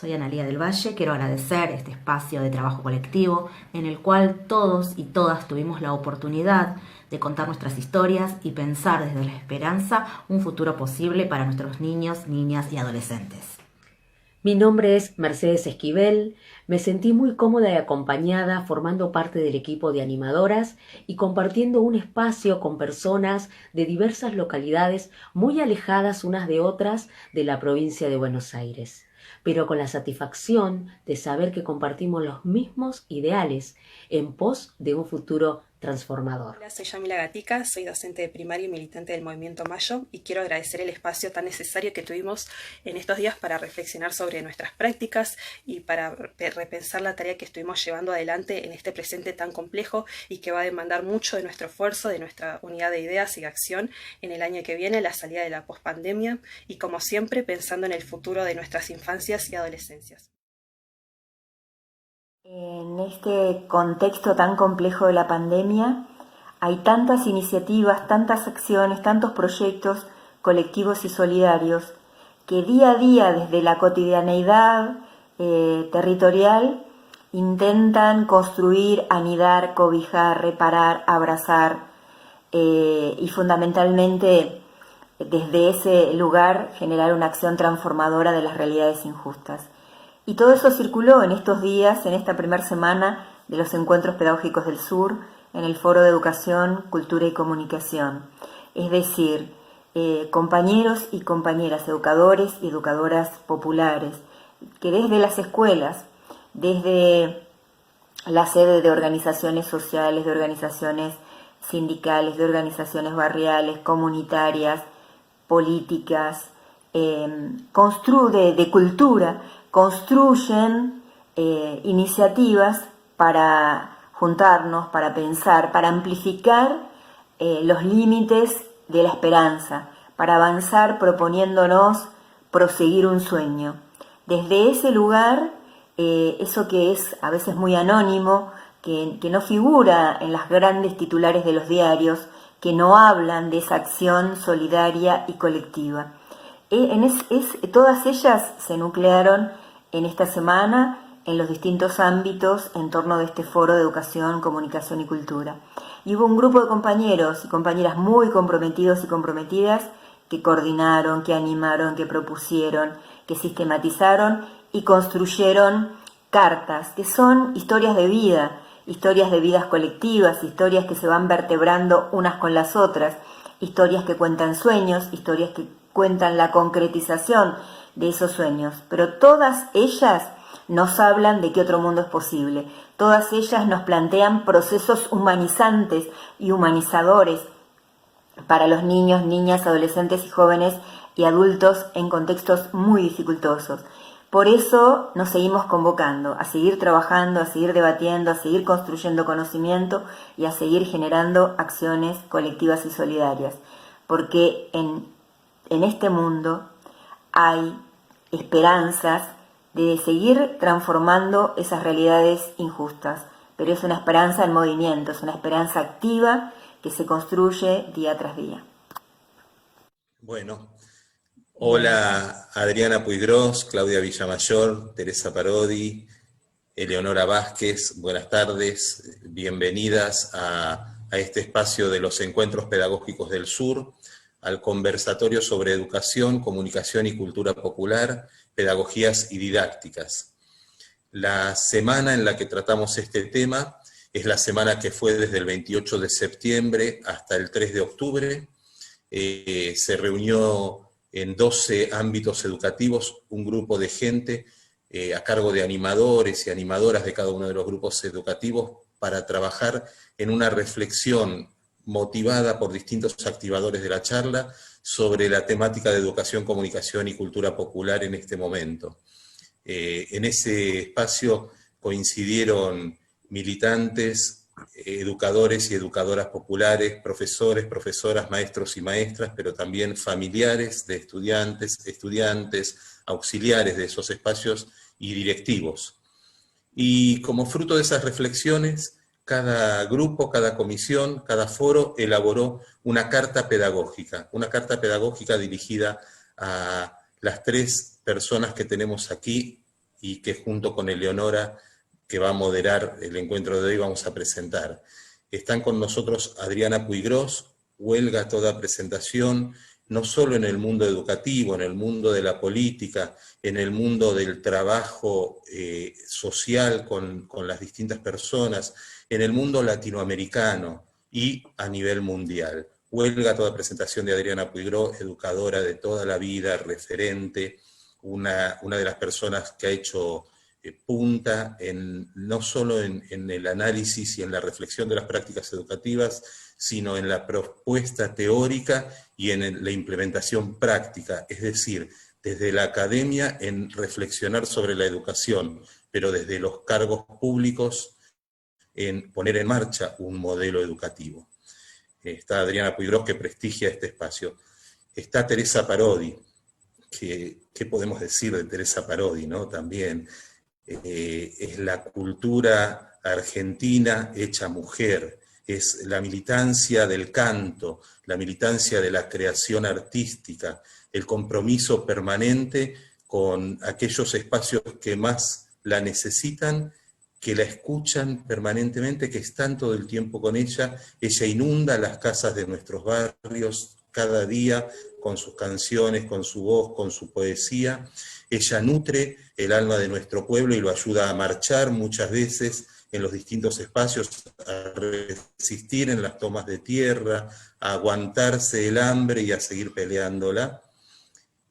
Soy Analía del Valle, quiero agradecer este espacio de trabajo colectivo en el cual todos y todas tuvimos la oportunidad de contar nuestras historias y pensar desde la esperanza un futuro posible para nuestros niños, niñas y adolescentes. Mi nombre es Mercedes Esquivel, me sentí muy cómoda y acompañada formando parte del equipo de animadoras y compartiendo un espacio con personas de diversas localidades muy alejadas unas de otras de la provincia de Buenos Aires, pero con la satisfacción de saber que compartimos los mismos ideales en pos de un futuro transformador. Hola, soy Yamila Gatica, soy docente de primaria y militante del Movimiento Mayo y quiero agradecer el espacio tan necesario que tuvimos en estos días para reflexionar sobre nuestras prácticas y para repensar la tarea que estuvimos llevando adelante en este presente tan complejo y que va a demandar mucho de nuestro esfuerzo, de nuestra unidad de ideas y de acción en el año que viene, la salida de la pospandemia y, como siempre, pensando en el futuro de nuestras infancias y adolescencias. En este contexto tan complejo de la pandemia, hay tantas iniciativas, tantas acciones, tantos proyectos colectivos y solidarios que día a día, desde la cotidianeidad territorial, intentan construir, anidar, cobijar, reparar, abrazar y fundamentalmente desde ese lugar generar una acción transformadora de las realidades injustas. Y todo eso circuló en estos días, en esta primera semana de los Encuentros Pedagógicos del Sur, en el Foro de Educación, Cultura y Comunicación. Es decir, compañeros y compañeras, educadores y educadoras populares, que desde las escuelas, desde la sede de organizaciones sociales, de organizaciones sindicales, de organizaciones barriales, comunitarias, políticas, de cultura, construyen iniciativas para juntarnos, para pensar, para amplificar los límites de la esperanza, para avanzar proponiéndonos proseguir un sueño. Desde ese lugar, eso que es a veces muy anónimo, que no figura en las grandes titulares de los diarios, que no hablan de esa acción solidaria y colectiva. Todas ellas se nuclearon en esta semana en los distintos ámbitos en torno de este foro de educación, comunicación y cultura. Y hubo un grupo de compañeros y compañeras muy comprometidos y comprometidas que coordinaron, que animaron, que propusieron, que sistematizaron y construyeron cartas, que son historias de vidas colectivas, historias que se van vertebrando unas con las otras, historias que cuentan sueños, historias que cuentan la concretización de esos sueños, pero todas ellas nos hablan de que otro mundo es posible, todas ellas nos plantean procesos humanizantes y humanizadores para los niños, niñas, adolescentes y jóvenes y adultos en contextos muy dificultosos. Por eso nos seguimos convocando a seguir trabajando, a seguir debatiendo, a seguir construyendo conocimiento y a seguir generando acciones colectivas y solidarias, porque en este mundo hay esperanzas de seguir transformando esas realidades injustas, pero es una esperanza en movimiento, es una esperanza activa que se construye día tras día. Bueno, hola Adriana Puigros, Claudia Villamayor, Teresa Parodi, Eleonora Vázquez, buenas tardes, bienvenidas a este espacio de los Encuentros Pedagógicos del Sur, al conversatorio sobre educación, comunicación y cultura popular, pedagogías y didácticas. La semana en la que tratamos este tema es la semana que fue desde el 28 de septiembre hasta el 3 de octubre. Se reunió en 12 ámbitos educativos un grupo de gente a cargo de animadores y animadoras de cada uno de los grupos educativos para trabajar en una reflexión motivada por distintos activadores de la charla sobre la temática de educación, comunicación y cultura popular en este momento. En ese espacio coincidieron militantes, educadores y educadoras populares, profesores, profesoras, maestros y maestras, pero también familiares de estudiantes, auxiliares de esos espacios y directivos. Y como fruto de esas reflexiones, cada grupo, cada comisión, cada foro elaboró una carta pedagógica dirigida a las 3 personas que tenemos aquí y que junto con Eleonora, que va a moderar el encuentro de hoy, vamos a presentar. Están con nosotros Adriana Puigros, huelga toda presentación, no solo en el mundo educativo, en el mundo de la política, en el mundo del trabajo social con las distintas personas, en el mundo latinoamericano y a nivel mundial. Huelga toda presentación de Adriana Puigros, educadora de toda la vida, referente, una de las personas que ha hecho punta no solo en el análisis y en la reflexión de las prácticas educativas, sino en la propuesta teórica y en la implementación práctica, es decir, desde la academia en reflexionar sobre la educación, pero desde los cargos públicos en poner en marcha un modelo educativo. Está Adriana Puigros, que prestigia este espacio. Está Teresa Parodi, ¿qué podemos decir de Teresa Parodi, ¿no? También es la cultura argentina hecha mujer, es la militancia del canto, la militancia de la creación artística, el compromiso permanente con aquellos espacios que más la necesitan, que la escuchan permanentemente, que están todo el tiempo con ella. Ella inunda las casas de nuestros barrios cada día con sus canciones, con su voz, con su poesía. Ella nutre el alma de nuestro pueblo y lo ayuda a marchar muchas veces en los distintos espacios, a resistir en las tomas de tierra, a aguantarse el hambre y a seguir peleándola.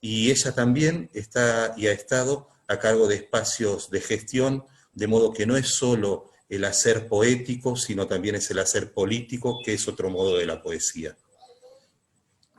Y ella también está y ha estado a cargo de espacios de gestión, de modo que no es solo el hacer poético, sino también es el hacer político, que es otro modo de la poesía.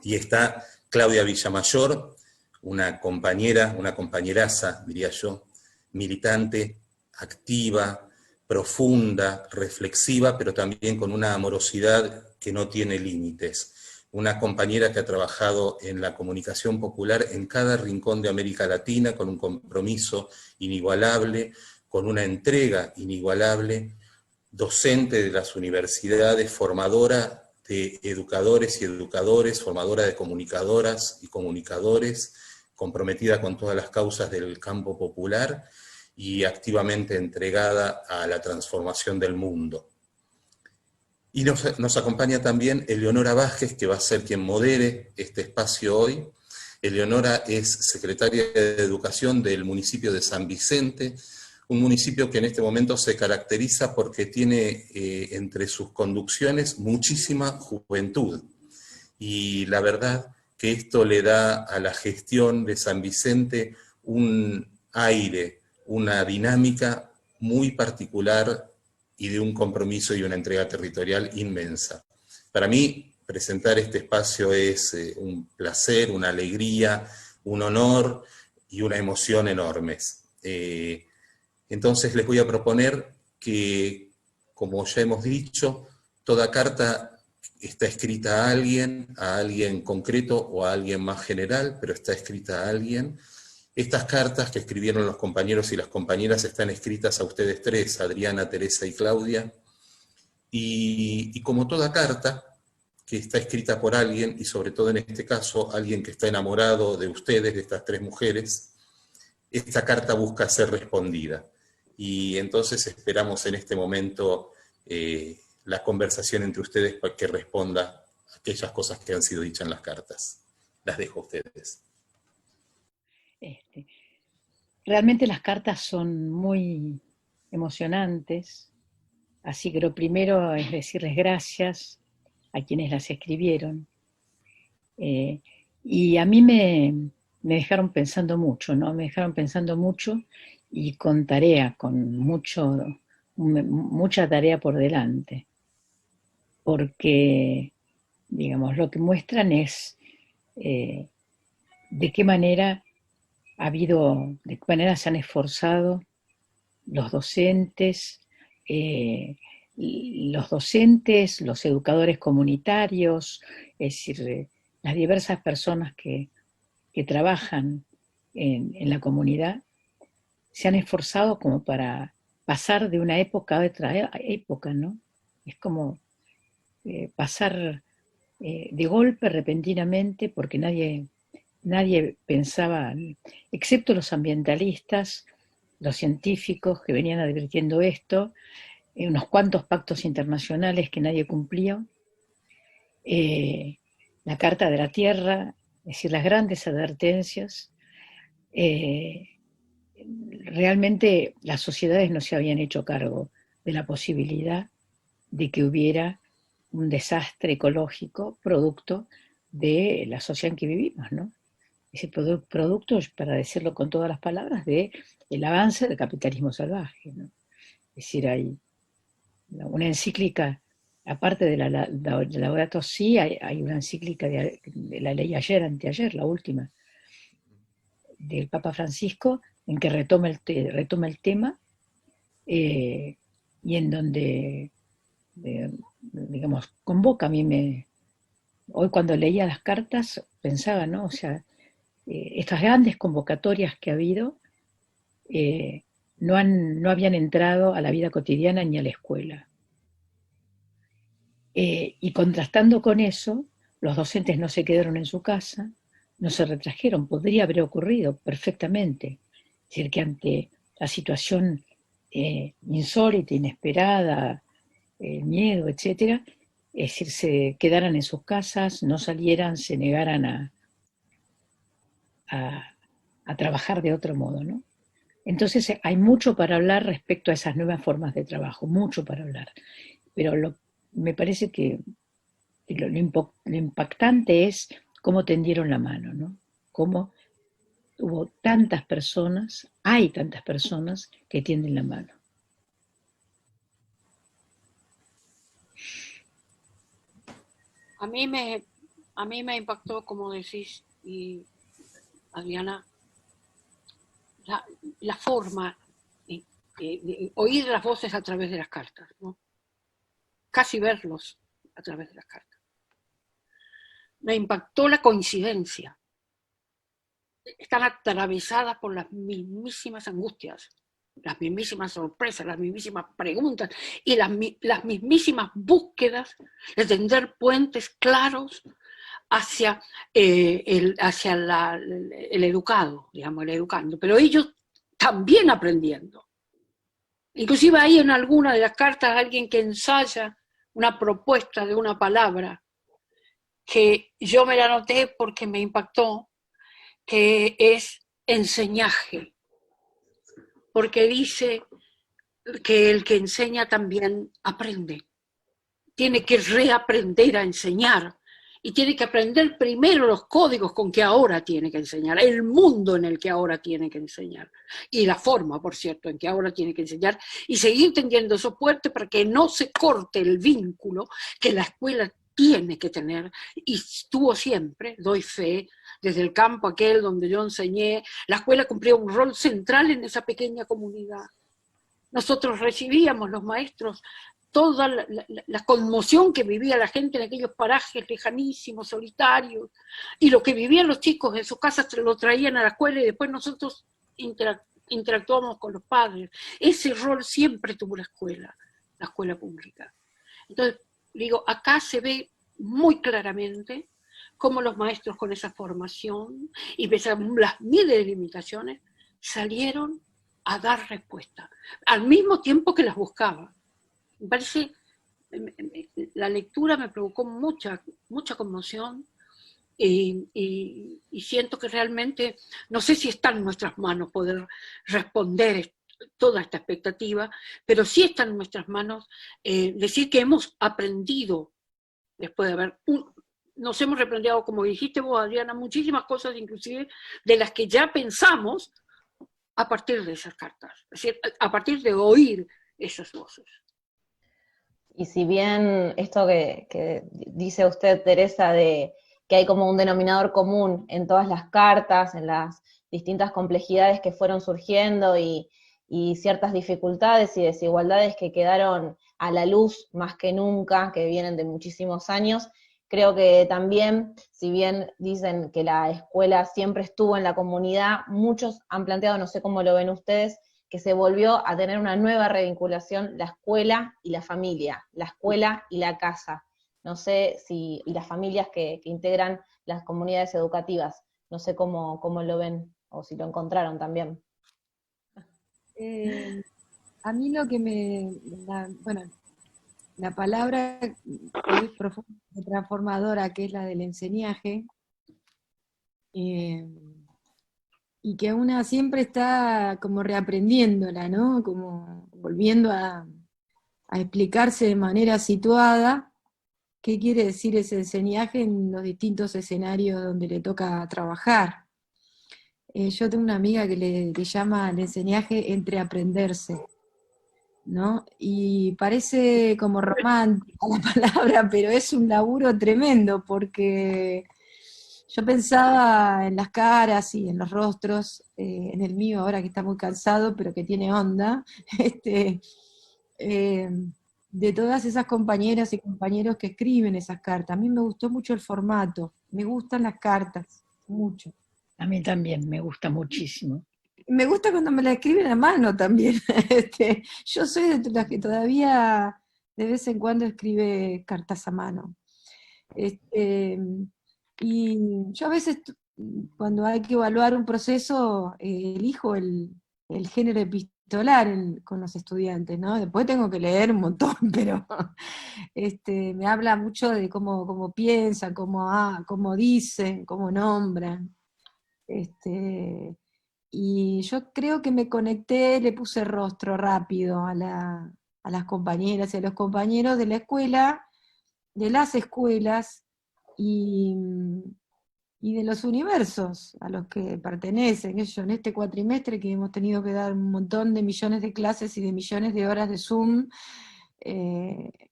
Y está Claudia Villamayor, una compañera, una compañeraza, diría yo, militante, activa, profunda, reflexiva, pero también con una amorosidad que no tiene límites. Una compañera que ha trabajado en la comunicación popular en cada rincón de América Latina, con un compromiso inigualable, con una entrega inigualable, docente de las universidades, formadora de educadores y educadores, formadora de comunicadoras y comunicadores, comprometida con todas las causas del campo popular y activamente entregada a la transformación del mundo. Y nos acompaña también Eleonora Vázquez, que va a ser quien modere este espacio hoy. Eleonora es secretaria de Educación del municipio de San Vicente, un municipio que en este momento se caracteriza porque tiene entre sus conducciones muchísima juventud. Y la verdad que esto le da a la gestión de San Vicente un aire, una dinámica muy particular y de un compromiso y una entrega territorial inmensa. Para mí, presentar este espacio es un placer, una alegría, un honor y una emoción enormes. Entonces les voy a proponer que, como ya hemos dicho, toda carta está escrita a alguien concreto o a alguien más general, pero está escrita a alguien. Estas cartas que escribieron los compañeros y las compañeras están escritas a ustedes tres, Adriana, Teresa y Claudia, y como toda carta que está escrita por alguien, y sobre todo en este caso, alguien que está enamorado de ustedes, de estas tres mujeres, esta carta busca ser respondida. Y entonces esperamos en este momento la conversación entre ustedes para que responda a aquellas cosas que han sido dichas en las cartas. Las dejo a ustedes. Realmente las cartas son muy emocionantes, así que lo primero es decirles gracias a quienes las escribieron. Y a mí me dejaron pensando mucho, ¿no? Me dejaron pensando mucho y con tarea, con mucha tarea por delante. Porque, digamos, lo que muestran es de qué manera de qué manera se han esforzado los docentes, los educadores comunitarios, es decir, las diversas personas que trabajan en la comunidad, se han esforzado como para pasar de una época a otra época, ¿no? Es como pasar de golpe, repentinamente, porque nadie pensaba, excepto los ambientalistas, los científicos que venían advirtiendo esto, unos cuantos pactos internacionales que nadie cumplió, la Carta de la Tierra, es decir, las grandes advertencias. Realmente las sociedades no se habían hecho cargo de la posibilidad de que hubiera un desastre ecológico producto de la sociedad en que vivimos, ¿no? Ese producto, para decirlo con todas las palabras, del avance del capitalismo salvaje, ¿no? Es decir, hay una encíclica, aparte de la Laudato Si, hay una encíclica de la ley anteayer, la última, del Papa Francisco, en que retoma el tema, y en donde, digamos, convoca. Hoy cuando leía las cartas pensaba, ¿no? O sea, estas grandes convocatorias que ha habido no habían entrado a la vida cotidiana ni a la escuela. Y contrastando con eso, los docentes no se quedaron en su casa, no se retrajeron, podría haber ocurrido perfectamente. Es decir, que ante la situación insólita, inesperada, el miedo, etcétera, es decir, se quedaran en sus casas, no salieran, se negaran a trabajar de otro modo, ¿no? Entonces hay mucho para hablar respecto a esas nuevas formas de trabajo, mucho para hablar. Pero me parece que lo impactante es cómo tendieron la mano, ¿no? Cómo hay tantas personas que tienden la mano. A mí me impactó, como decís, y Adriana, la forma de oír las voces a través de las cartas, ¿no? Casi verlos a través de las cartas. Me impactó la coincidencia. Están atravesadas por las mismísimas angustias, las mismísimas sorpresas, las mismísimas preguntas y las mismísimas búsquedas de tender puentes claros hacia el educado, digamos, el educando, pero ellos también aprendiendo. Inclusive hay en alguna de las cartas alguien que ensaya una propuesta de una palabra que yo me la anoté porque me impactó, que es enseñaje, porque dice que el que enseña también aprende, tiene que reaprender a enseñar y tiene que aprender primero los códigos con que ahora tiene que enseñar, el mundo en el que ahora tiene que enseñar y la forma, por cierto, en que ahora tiene que enseñar y seguir tendiendo esos puentes para que no se corte el vínculo que la escuela tiene que tener y tuvo siempre, doy fe, desde el campo aquel donde yo enseñé, la escuela cumplía un rol central en esa pequeña comunidad. Nosotros recibíamos, los maestros, toda la conmoción que vivía la gente en aquellos parajes lejanísimos, solitarios, y lo que vivían los chicos en sus casas lo traían a la escuela y después nosotros interactuamos con los padres. Ese rol siempre tuvo la escuela pública. Entonces, digo, acá se ve muy claramente cómo los maestros con esa formación y pese a las miles de limitaciones salieron a dar respuesta, al mismo tiempo que las buscaba. Me parece, la lectura me provocó mucha conmoción y siento que realmente, no sé si está en nuestras manos poder responder toda esta expectativa, pero sí está en nuestras manos decir que hemos aprendido, después de haber, nos hemos replanteado, como dijiste vos, Adriana, muchísimas cosas, inclusive de las que ya pensamos a partir de esas cartas, es decir, a partir de oír esas voces. Y si bien esto que dice usted, Teresa, de que hay como un denominador común en todas las cartas, en las distintas complejidades que fueron surgiendo y ciertas dificultades y desigualdades que quedaron a la luz más que nunca, que vienen de muchísimos años, creo que también, si bien dicen que la escuela siempre estuvo en la comunidad, muchos han planteado, no sé cómo lo ven ustedes, que se volvió a tener una nueva revinculación la escuela y la familia, la escuela y la casa. No sé si, y las familias que integran las comunidades educativas, no sé cómo lo ven, o si lo encontraron también. A mí lo que bueno, la palabra que es profundamente transformadora, que es la del enseñaje, eh, y que una siempre está como reaprendiéndola, ¿no? Como volviendo a explicarse de manera situada qué quiere decir ese enseñaje en los distintos escenarios donde le toca trabajar. Yo tengo una amiga que le llama el enseñaje entreaprenderse, ¿no? Y parece como romántica la palabra, pero es un laburo tremendo porque yo pensaba en las caras y en los rostros, en el mío ahora que está muy cansado, pero que tiene onda, eh, de todas esas compañeras y compañeros que escriben esas cartas. A mí me gustó mucho el formato, me gustan las cartas, mucho. A mí también me gusta muchísimo. Me gusta cuando me la escriben a mano también. Yo soy de las que todavía de vez en cuando escribe cartas a mano. Y yo a veces, cuando hay que evaluar un proceso, elijo el género epistolar con los estudiantes, ¿no? Después tengo que leer un montón, pero me habla mucho de cómo piensan, cómo dicen, cómo nombran. Y yo creo que me conecté, le puse rostro rápido a las compañeras y a los compañeros de la escuela, de las escuelas y, y de los universos a los que pertenecen. En este cuatrimestre que hemos tenido que dar un montón de millones de clases y de millones de horas de Zoom,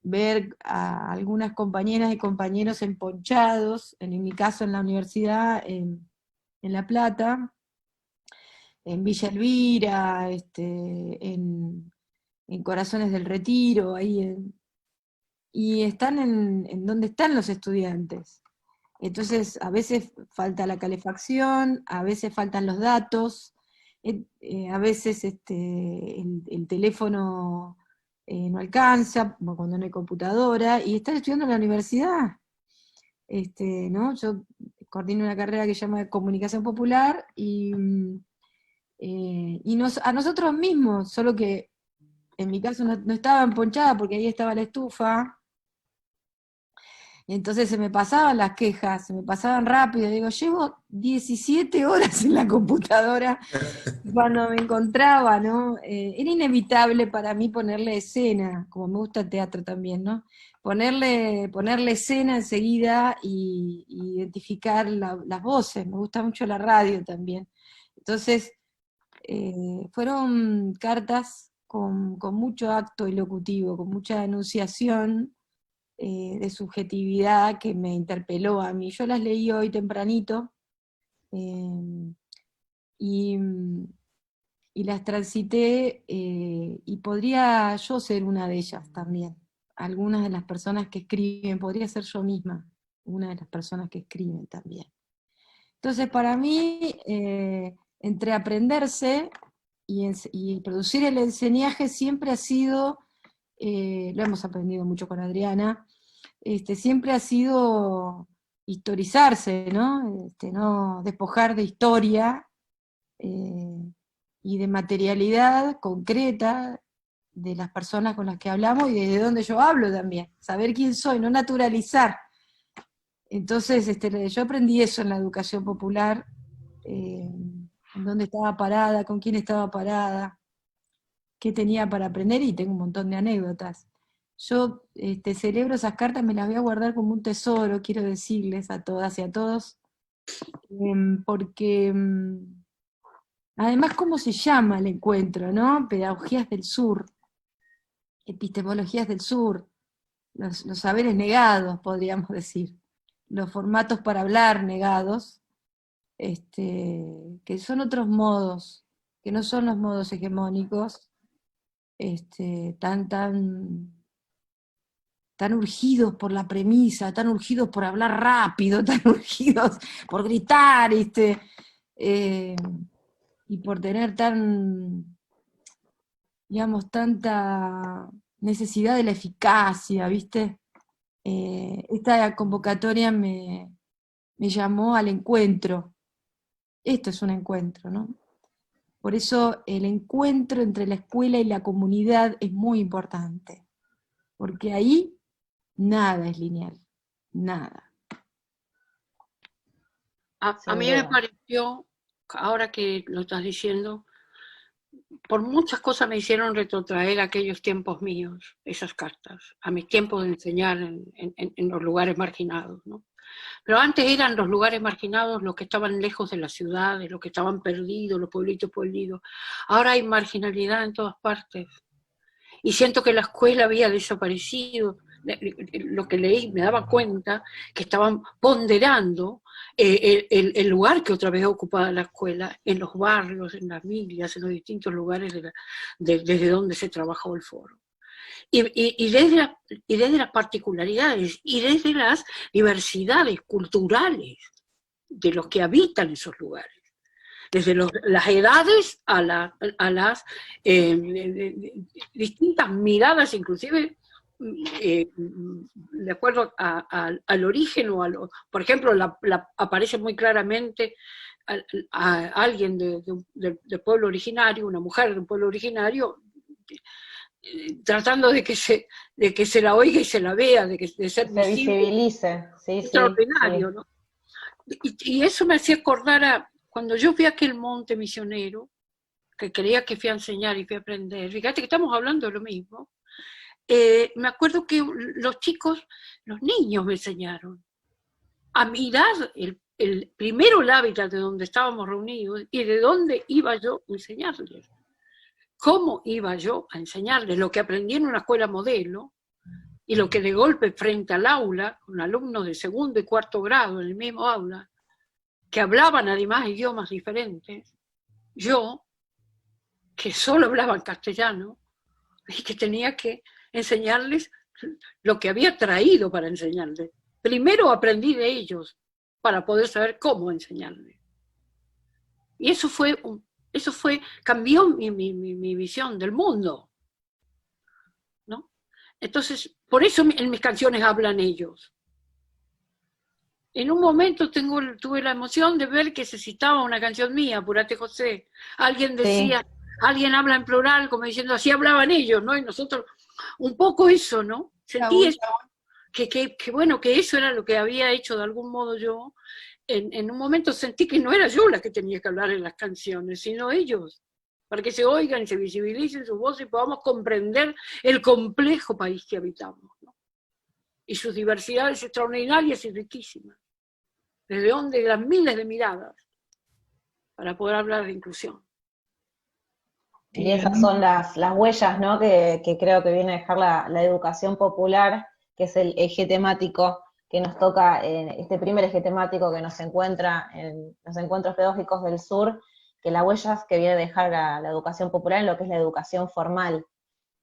ver a algunas compañeras y compañeros emponchados, en mi caso en la universidad, en La Plata, en Villa Elvira, en Corazones del Retiro, y están en donde están los estudiantes. Entonces, a veces falta la calefacción, a veces faltan los datos, a veces el teléfono no alcanza, como cuando no hay computadora, y están estudiando en la universidad. ¿No? Yo coordino una carrera que se llama Comunicación Popular, a nosotros mismos, solo que en mi caso no estaba emponchada porque ahí estaba la estufa, entonces se me pasaban las quejas, se me pasaban rápido, digo, llevo 17 horas en la computadora cuando me encontraba, ¿no? Era inevitable para mí ponerle escena, como me gusta el teatro también, ¿no? Ponerle escena enseguida y identificar las voces, me gusta mucho la radio también. Entonces, fueron cartas con mucho acto ilocutivo, con mucha enunciación de subjetividad que me interpeló a mí. Yo las leí hoy tempranito y, y las transité y podría yo ser una de ellas también. Algunas de las personas que escriben, podría ser yo misma una de las personas que escriben también. Entonces, para mí, entre aprenderse y producir el enseñaje siempre ha sido, lo hemos aprendido mucho con Adriana, siempre ha sido historizarse, ¿no? No despojar de historia y de materialidad concreta de las personas con las que hablamos y desde donde yo hablo también, saber quién soy, no naturalizar. Entonces, yo aprendí eso en la educación popular, en dónde estaba parada, con quién estaba parada, qué tenía para aprender, y tengo un montón de anécdotas. Yo celebro esas cartas, me las voy a guardar como un tesoro, quiero decirles a todas y a todos, porque además, ¿cómo se llama el encuentro, no? Pedagogías del Sur, epistemologías del Sur, los saberes negados, podríamos decir, los formatos para hablar negados, que son otros modos, que no son los modos hegemónicos, tan urgidos por la premisa, tan urgidos por hablar rápido, tan urgidos por gritar, y por tener tanta necesidad de la eficacia, ¿viste? Esta convocatoria me llamó al encuentro. Esto es un encuentro, ¿no? Por eso el encuentro entre la escuela y la comunidad es muy importante, porque ahí nada es lineal, nada. A Sin mí me duda. pareció, ahora que lo estás diciendo, por muchas cosas me hicieron retrotraer aquellos tiempos míos, esas cartas, a mis tiempos de enseñar en los lugares marginados, ¿no? Pero antes eran los lugares marginados los que estaban lejos de las ciudades, los que estaban perdidos, los pueblitos perdidos. Ahora hay marginalidad en todas partes. Y siento que la escuela había desaparecido. Lo que leí me daba cuenta que estaban ponderando el lugar que otra vez ocupaba la escuela, en los barrios, en las villas, en los distintos lugares desde donde se trabajó el foro. Y desde las particularidades y desde las diversidades culturales de los que habitan esos lugares. Desde las edades a las distintas miradas, inclusive de acuerdo al origen por ejemplo, aparece muy claramente a alguien del pueblo originario, una mujer de un pueblo originario, tratando de que se la oiga y se la vea, de ser Se visibilice, sí, extraordinario, sí. ¿no? Y eso me hacía acordar a cuando yo fui a aquel monte misionero, que creía que fui a enseñar y fui a aprender. Fíjate que estamos hablando de lo mismo. Me acuerdo que los chicos, los niños me enseñaron a mirar primero el hábitat de donde estábamos reunidos y de dónde iba yo a enseñarles. ¿Cómo iba yo a enseñarles lo que aprendí en una escuela modelo y lo que de golpe frente al aula, con alumnos de segundo y cuarto grado en el mismo aula, que hablaban además idiomas diferentes, yo, que solo hablaba en castellano, y que tenía que enseñarles lo que había traído para enseñarles. Primero aprendí de ellos para poder saber cómo enseñarles. Y cambió mi visión del mundo, ¿no? Entonces, por eso en mis canciones hablan ellos. En un momento tuve la emoción de ver que se citaba una canción mía, Apurate José. Alguien decía, alguien habla en plural, como diciendo, así hablaban ellos, ¿no? Y nosotros, un poco eso, ¿no? Sentí eso, que bueno, que eso era lo que había hecho de algún modo yo. En un momento sentí que no era yo la que tenía que hablar en las canciones, sino ellos, para que se oigan y se visibilicen sus voces y podamos comprender el complejo país que habitamos, ¿no? Y sus diversidades extraordinarias y riquísimas. Desde donde las miles de miradas para poder hablar de inclusión. Y esas son las huellas, ¿no? que creo que viene a dejar la educación popular, que es el eje temático que nos toca, este primer eje temático que nos encuentra en los encuentros pedagógicos del sur, que las huellas que viene a dejar la educación popular en lo que es la educación formal.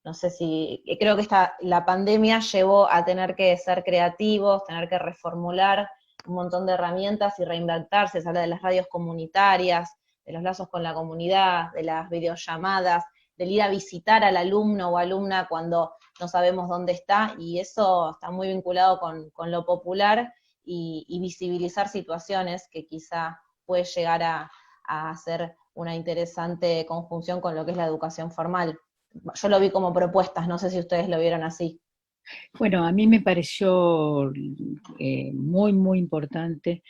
No sé si, creo que la pandemia llevó a tener que ser creativos, tener que reformular un montón de herramientas y reinventarse. Se habla de las radios comunitarias, de los lazos con la comunidad, de las videollamadas, del ir a visitar al alumno o alumna cuando no sabemos dónde está, y eso está muy vinculado con lo popular y visibilizar situaciones que quizá puede llegar a hacer una interesante conjunción con lo que es la educación formal. Yo lo vi como propuestas, no sé si ustedes lo vieron así. Bueno, a mí me pareció muy, muy importante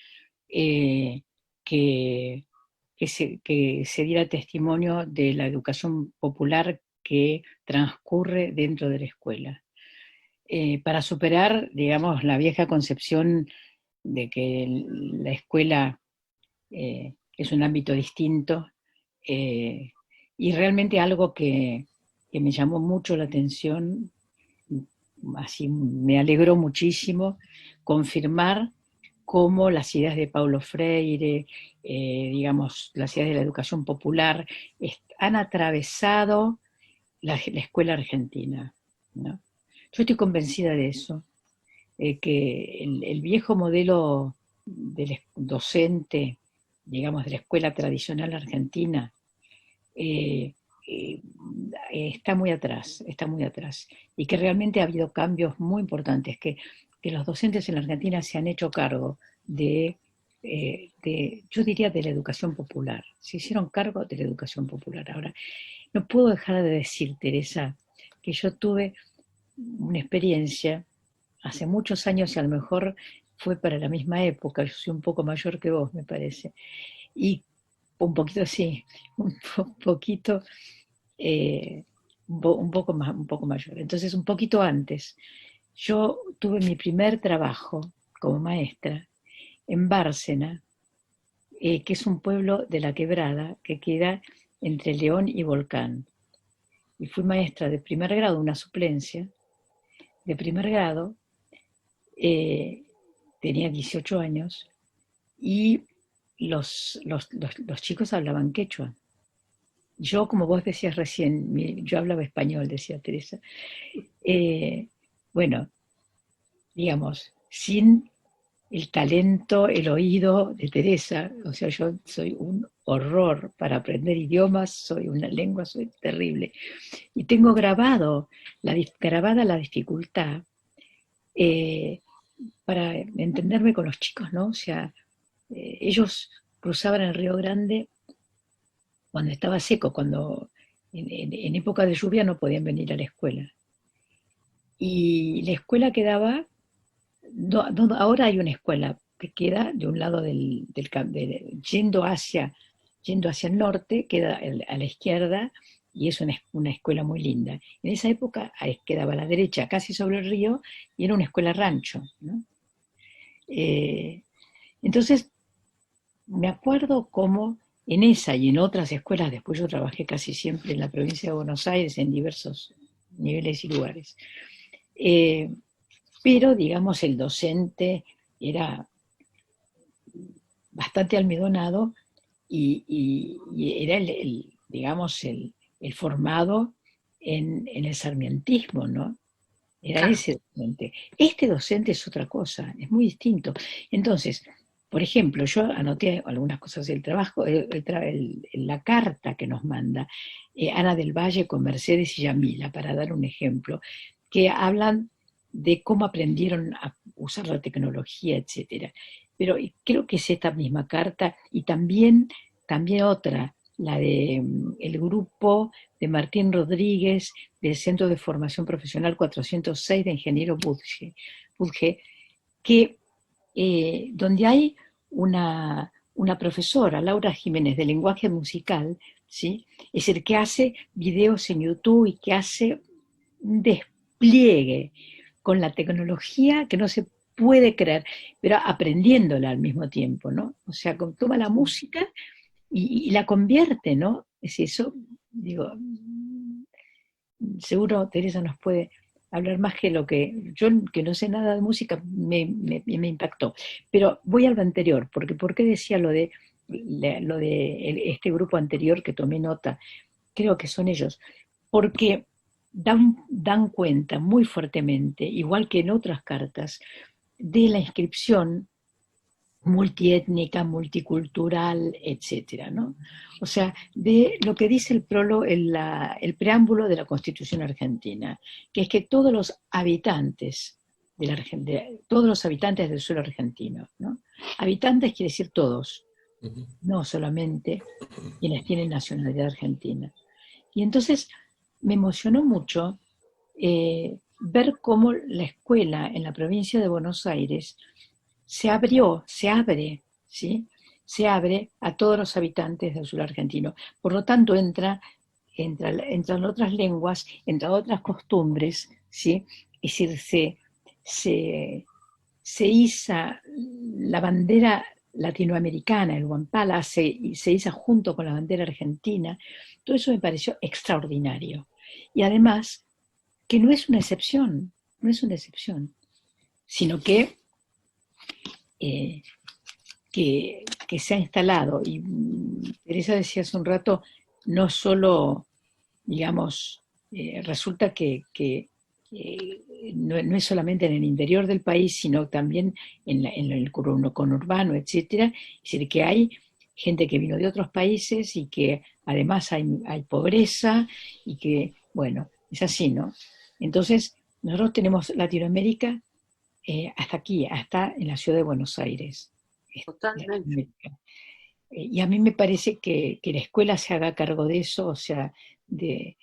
que se diera testimonio de la educación popular que transcurre dentro de la escuela. Para superar, digamos, la vieja concepción de que la escuela es un ámbito distinto, y realmente algo que me llamó mucho la atención, así me alegró muchísimo, confirmar cómo las ideas de Paulo Freire, digamos, las ideas de la educación popular, han atravesado la escuela argentina, ¿no? Yo estoy convencida de eso, que el viejo modelo del docente, digamos, de la escuela tradicional argentina, está muy atrás, y que realmente ha habido cambios muy importantes, que los docentes en la Argentina se han hecho cargo de yo diría de la educación popular. Se hicieron cargo de la educación popular. Ahora, no puedo dejar de decir, Teresa, que yo tuve una experiencia hace muchos años y a lo mejor fue para la misma época, yo soy un poco mayor que vos, me parece, y un poquito así, poquito, un poco mayor. Entonces, un poquito antes, yo tuve mi primer trabajo como maestra en Bárcena, que es un pueblo de La Quebrada que queda entre León y Volcán. Y fui maestra de primer grado, una suplencia de primer grado, tenía 18 años, y los chicos hablaban quechua. Yo, como vos decías recién, yo hablaba español, decía Teresa. Bueno, digamos, sin el talento, el oído de Teresa, o sea, yo soy un horror para aprender idiomas, soy una lengua, soy terrible. Y tengo grabada la dificultad para entenderme con los chicos, ¿no? O sea, ellos cruzaban el Río Grande cuando estaba seco, cuando en época de lluvia no podían venir a la escuela. Y la escuela quedaba, ahora hay una escuela que queda de un lado yendo hacia el norte, queda a la izquierda, y es una escuela muy linda. En esa época quedaba a la derecha, casi sobre el río, y era una escuela rancho, ¿no? Entonces, me acuerdo cómo en esa y en otras escuelas, después yo trabajé casi siempre en la provincia de Buenos Aires, en diversos niveles y lugares, pero, digamos, el docente era bastante almidonado y era digamos, el formado en el sarmientismo, ¿no? Era ese docente. Este docente es otra cosa, es muy distinto. Entonces, por ejemplo, yo anoté algunas cosas del trabajo, la carta que nos manda Ana del Valle con Mercedes y Yamila, para dar un ejemplo, que hablan de cómo aprendieron a usar la tecnología, etcétera. Pero creo que es esta misma carta, y también otra, la de el grupo de Martín Rodríguez del Centro de Formación Profesional 406 de Ingeniero Budge, que donde hay una profesora, Laura Jiménez, de lenguaje musical, ¿sí? Es decir, que hace videos en YouTube y que hace un despliegue con la tecnología que no se puede creer, pero aprendiéndola al mismo tiempo, ¿no? O sea, toma la música y la convierte, ¿no? Es eso, digo, seguro Teresa nos puede hablar más que lo que yo, que no sé nada de música, me impactó. Pero voy a lo anterior, porque ¿por qué decía lo de este grupo anterior que tomé nota? Creo que son ellos, porque dan cuenta muy fuertemente, igual que en otras cartas, de la inscripción multiétnica, multicultural, etcétera, ¿no? O sea, de lo que dice el preámbulo de la Constitución argentina, que es que todos los habitantes todos los habitantes del suelo argentino, ¿no? Habitantes quiere decir todos, no solamente quienes tienen nacionalidad argentina. Y entonces me emocionó mucho ver cómo la escuela en la provincia de Buenos Aires se abre, ¿sí? Se abre a todos los habitantes del sur argentino. Por lo tanto, entran otras lenguas, entran otras costumbres, ¿sí? Es decir, se iza la bandera latinoamericana, el guampala, se iza junto con la bandera argentina. Todo eso me pareció extraordinario. Y además, que no es una excepción, sino que se ha instalado. Y Teresa decía hace un rato, no solo, digamos, resulta que no es solamente en el interior del país, sino también en el conurbano, etcétera. Es decir, que hay gente que vino de otros países y que además hay pobreza y que, bueno, es así, ¿no? Entonces, nosotros tenemos Latinoamérica hasta aquí, hasta en la ciudad de Buenos Aires. Totalmente. Y a mí me parece que la escuela se haga cargo de eso, o sea, de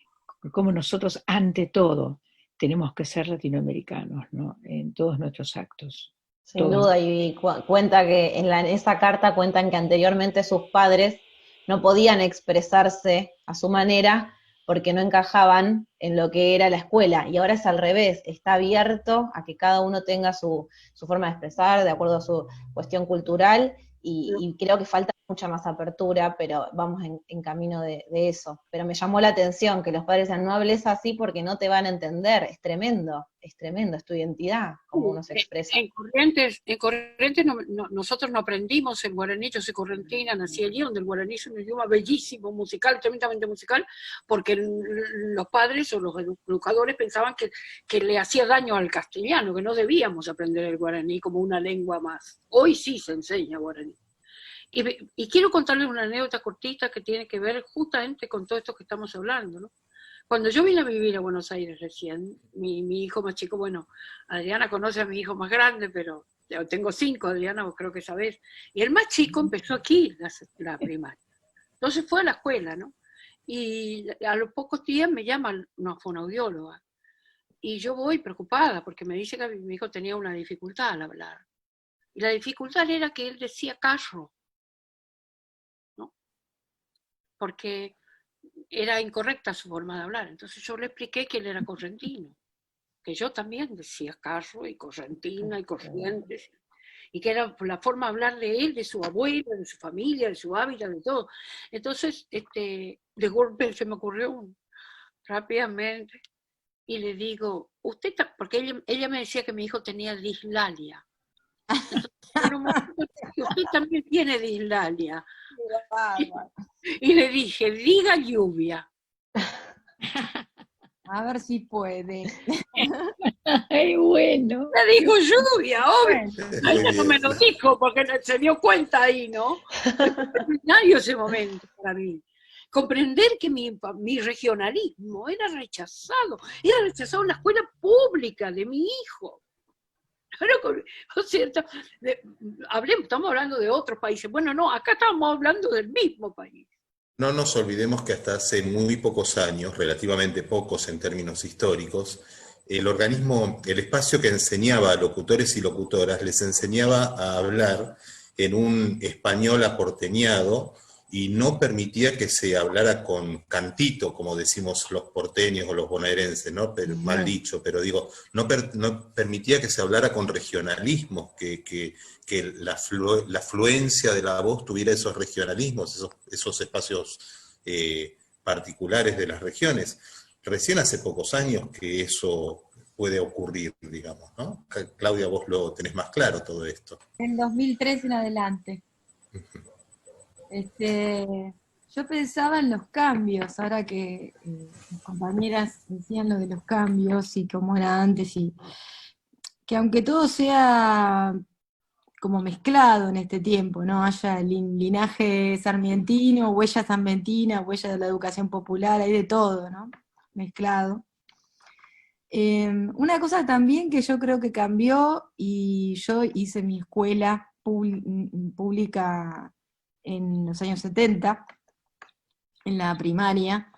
cómo nosotros, ante todo, tenemos que ser latinoamericanos, ¿no? En todos nuestros actos. Sin Todos. duda, y cuenta que en esa carta cuentan que anteriormente sus padres no podían expresarse a su manera porque no encajaban en lo que era la escuela, y ahora es al revés, está abierto a que cada uno tenga su forma de expresar de acuerdo a su cuestión cultural, y creo que falta mucha más apertura, pero vamos en camino de eso. Pero me llamó la atención que los padres decían, no hables así porque no te van a entender, es tremendo, es tu identidad, como uno se expresa. En Corrientes nosotros no aprendimos el guaraní, yo soy correntina, nací allí, donde el guaraní es un idioma bellísimo, musical, tremendamente musical, porque los padres o los educadores pensaban que le hacía daño al castellano, que no debíamos aprender el guaraní como una lengua más. Hoy sí se enseña guaraní. Y quiero contarles una anécdota cortita que tiene que ver justamente con todo esto que estamos hablando, ¿no? Cuando yo vine a vivir a Buenos Aires recién, mi hijo más chico, bueno, Adriana conoce a mi hijo más grande, pero yo tengo 5, Adriana, vos creo que sabés, y el más chico empezó aquí la primaria. Entonces fue a la escuela, ¿no? Y a los pocos días me llama una fonoaudióloga, y yo voy preocupada, porque me dice que mi hijo tenía una dificultad al hablar. Y la dificultad era que él decía carro, ¿no? Porque era incorrecta su forma de hablar. Entonces yo le expliqué que él era correntino, que yo también decía carro y correntina y corrientes, y que era la forma de hablar de él, de su abuelo, de su familia, de su hábitat, de todo. Entonces, de golpe se me ocurrió rápidamente, y le digo, porque ella me decía que mi hijo tenía dislalia. Entonces, usted también tiene dislalia. Y le dije, diga lluvia. A ver si puede. Ay, bueno. Le digo lluvia, obvio. Ella no me lo dijo porque se dio cuenta ahí, ¿no? Extraordinario ese momento para mí. Comprender que mi regionalismo era rechazado en la escuela pública de mi hijo. ¿No es cierto? Estamos hablando de otros países. Bueno, no, acá estamos hablando del mismo país. No nos olvidemos que hasta hace muy pocos años, relativamente pocos en términos históricos, el espacio que enseñaba a locutores y locutoras les enseñaba a hablar en un español aporteñado y no permitía que se hablara con cantito, como decimos los porteños o los bonaerenses, ¿no? Pero, mal dicho, pero digo, no permitía que se hablara con regionalismos, que la fluencia de la voz tuviera esos regionalismos, esos espacios particulares de las regiones. Recién hace pocos años que eso puede ocurrir, digamos, ¿no? Claudia, vos lo tenés más claro todo esto. En 2003 en adelante. Yo pensaba en los cambios, ahora que mis compañeras decían lo de los cambios y cómo era antes, y que aunque todo sea como mezclado en este tiempo, ¿no? Haya el linaje sarmientino, huella sarmientina, huella de la educación popular, hay de todo, ¿no? Mezclado. Una cosa también que yo creo que cambió, y yo hice mi escuela pública en los años 70, en la primaria,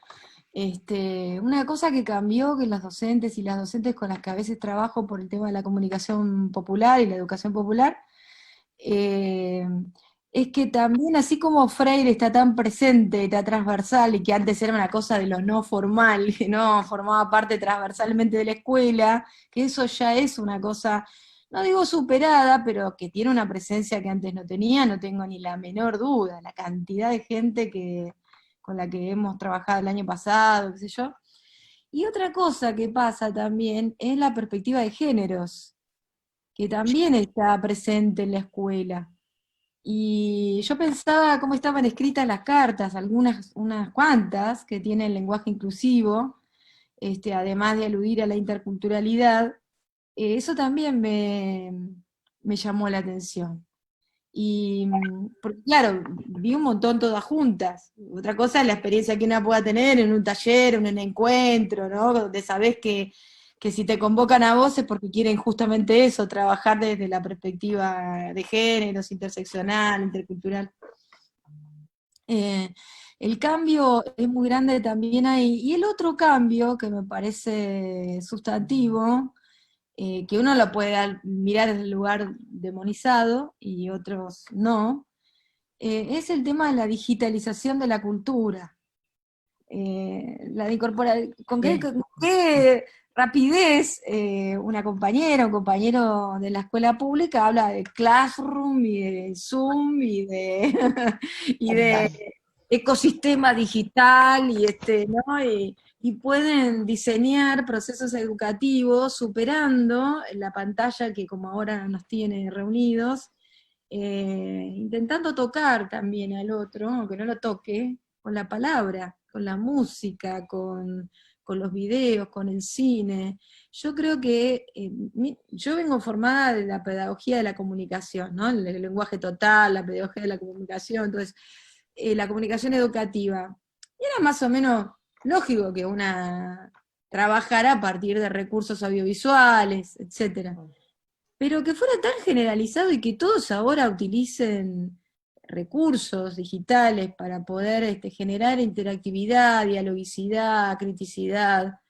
una cosa que cambió, que los docentes y las docentes con las que a veces trabajo por el tema de la comunicación popular y la educación popular, es que también, así como Freire está tan presente, está transversal, y que antes era una cosa de lo no formal, que no formaba parte transversalmente de la escuela, que eso ya es una cosa, no digo superada, pero que tiene una presencia que antes no tenía, no tengo ni la menor duda, la cantidad de gente con la que hemos trabajado el año pasado, qué sé yo. Y otra cosa que pasa también es la perspectiva de géneros, que también está presente en la escuela. Y yo pensaba cómo estaban escritas las cartas, unas cuantas, que tienen lenguaje inclusivo, además de aludir a la interculturalidad. Eso también me llamó la atención. Y, porque claro, vi un montón todas juntas. Otra cosa es la experiencia que una pueda tener en un taller, en un encuentro, ¿no? Donde sabés que que si te convocan a vos es porque quieren justamente eso, trabajar desde la perspectiva de géneros, interseccional, intercultural. El cambio es muy grande también ahí. Y el otro cambio que me parece sustantivo, que uno lo puede mirar desde el lugar demonizado y otros no, es el tema de la digitalización de la cultura. La de incorporar, con qué rapidez una compañera, un compañero de la escuela pública habla de Classroom y de Zoom y de, y de ecosistema digital ¿no? Y pueden diseñar procesos educativos superando la pantalla que como ahora nos tiene reunidos, intentando tocar también al otro, aunque no lo toque, con la palabra, con la música, con los videos, con el cine. Yo creo que yo vengo formada de la pedagogía de la comunicación, ¿no? El lenguaje total, la pedagogía de la comunicación, entonces la comunicación educativa. Y era más o menos lógico que una trabajara a partir de recursos audiovisuales, etcétera. Pero que fuera tan generalizado y que todos ahora utilicen recursos digitales para poder generar interactividad, dialogicidad, criticidad.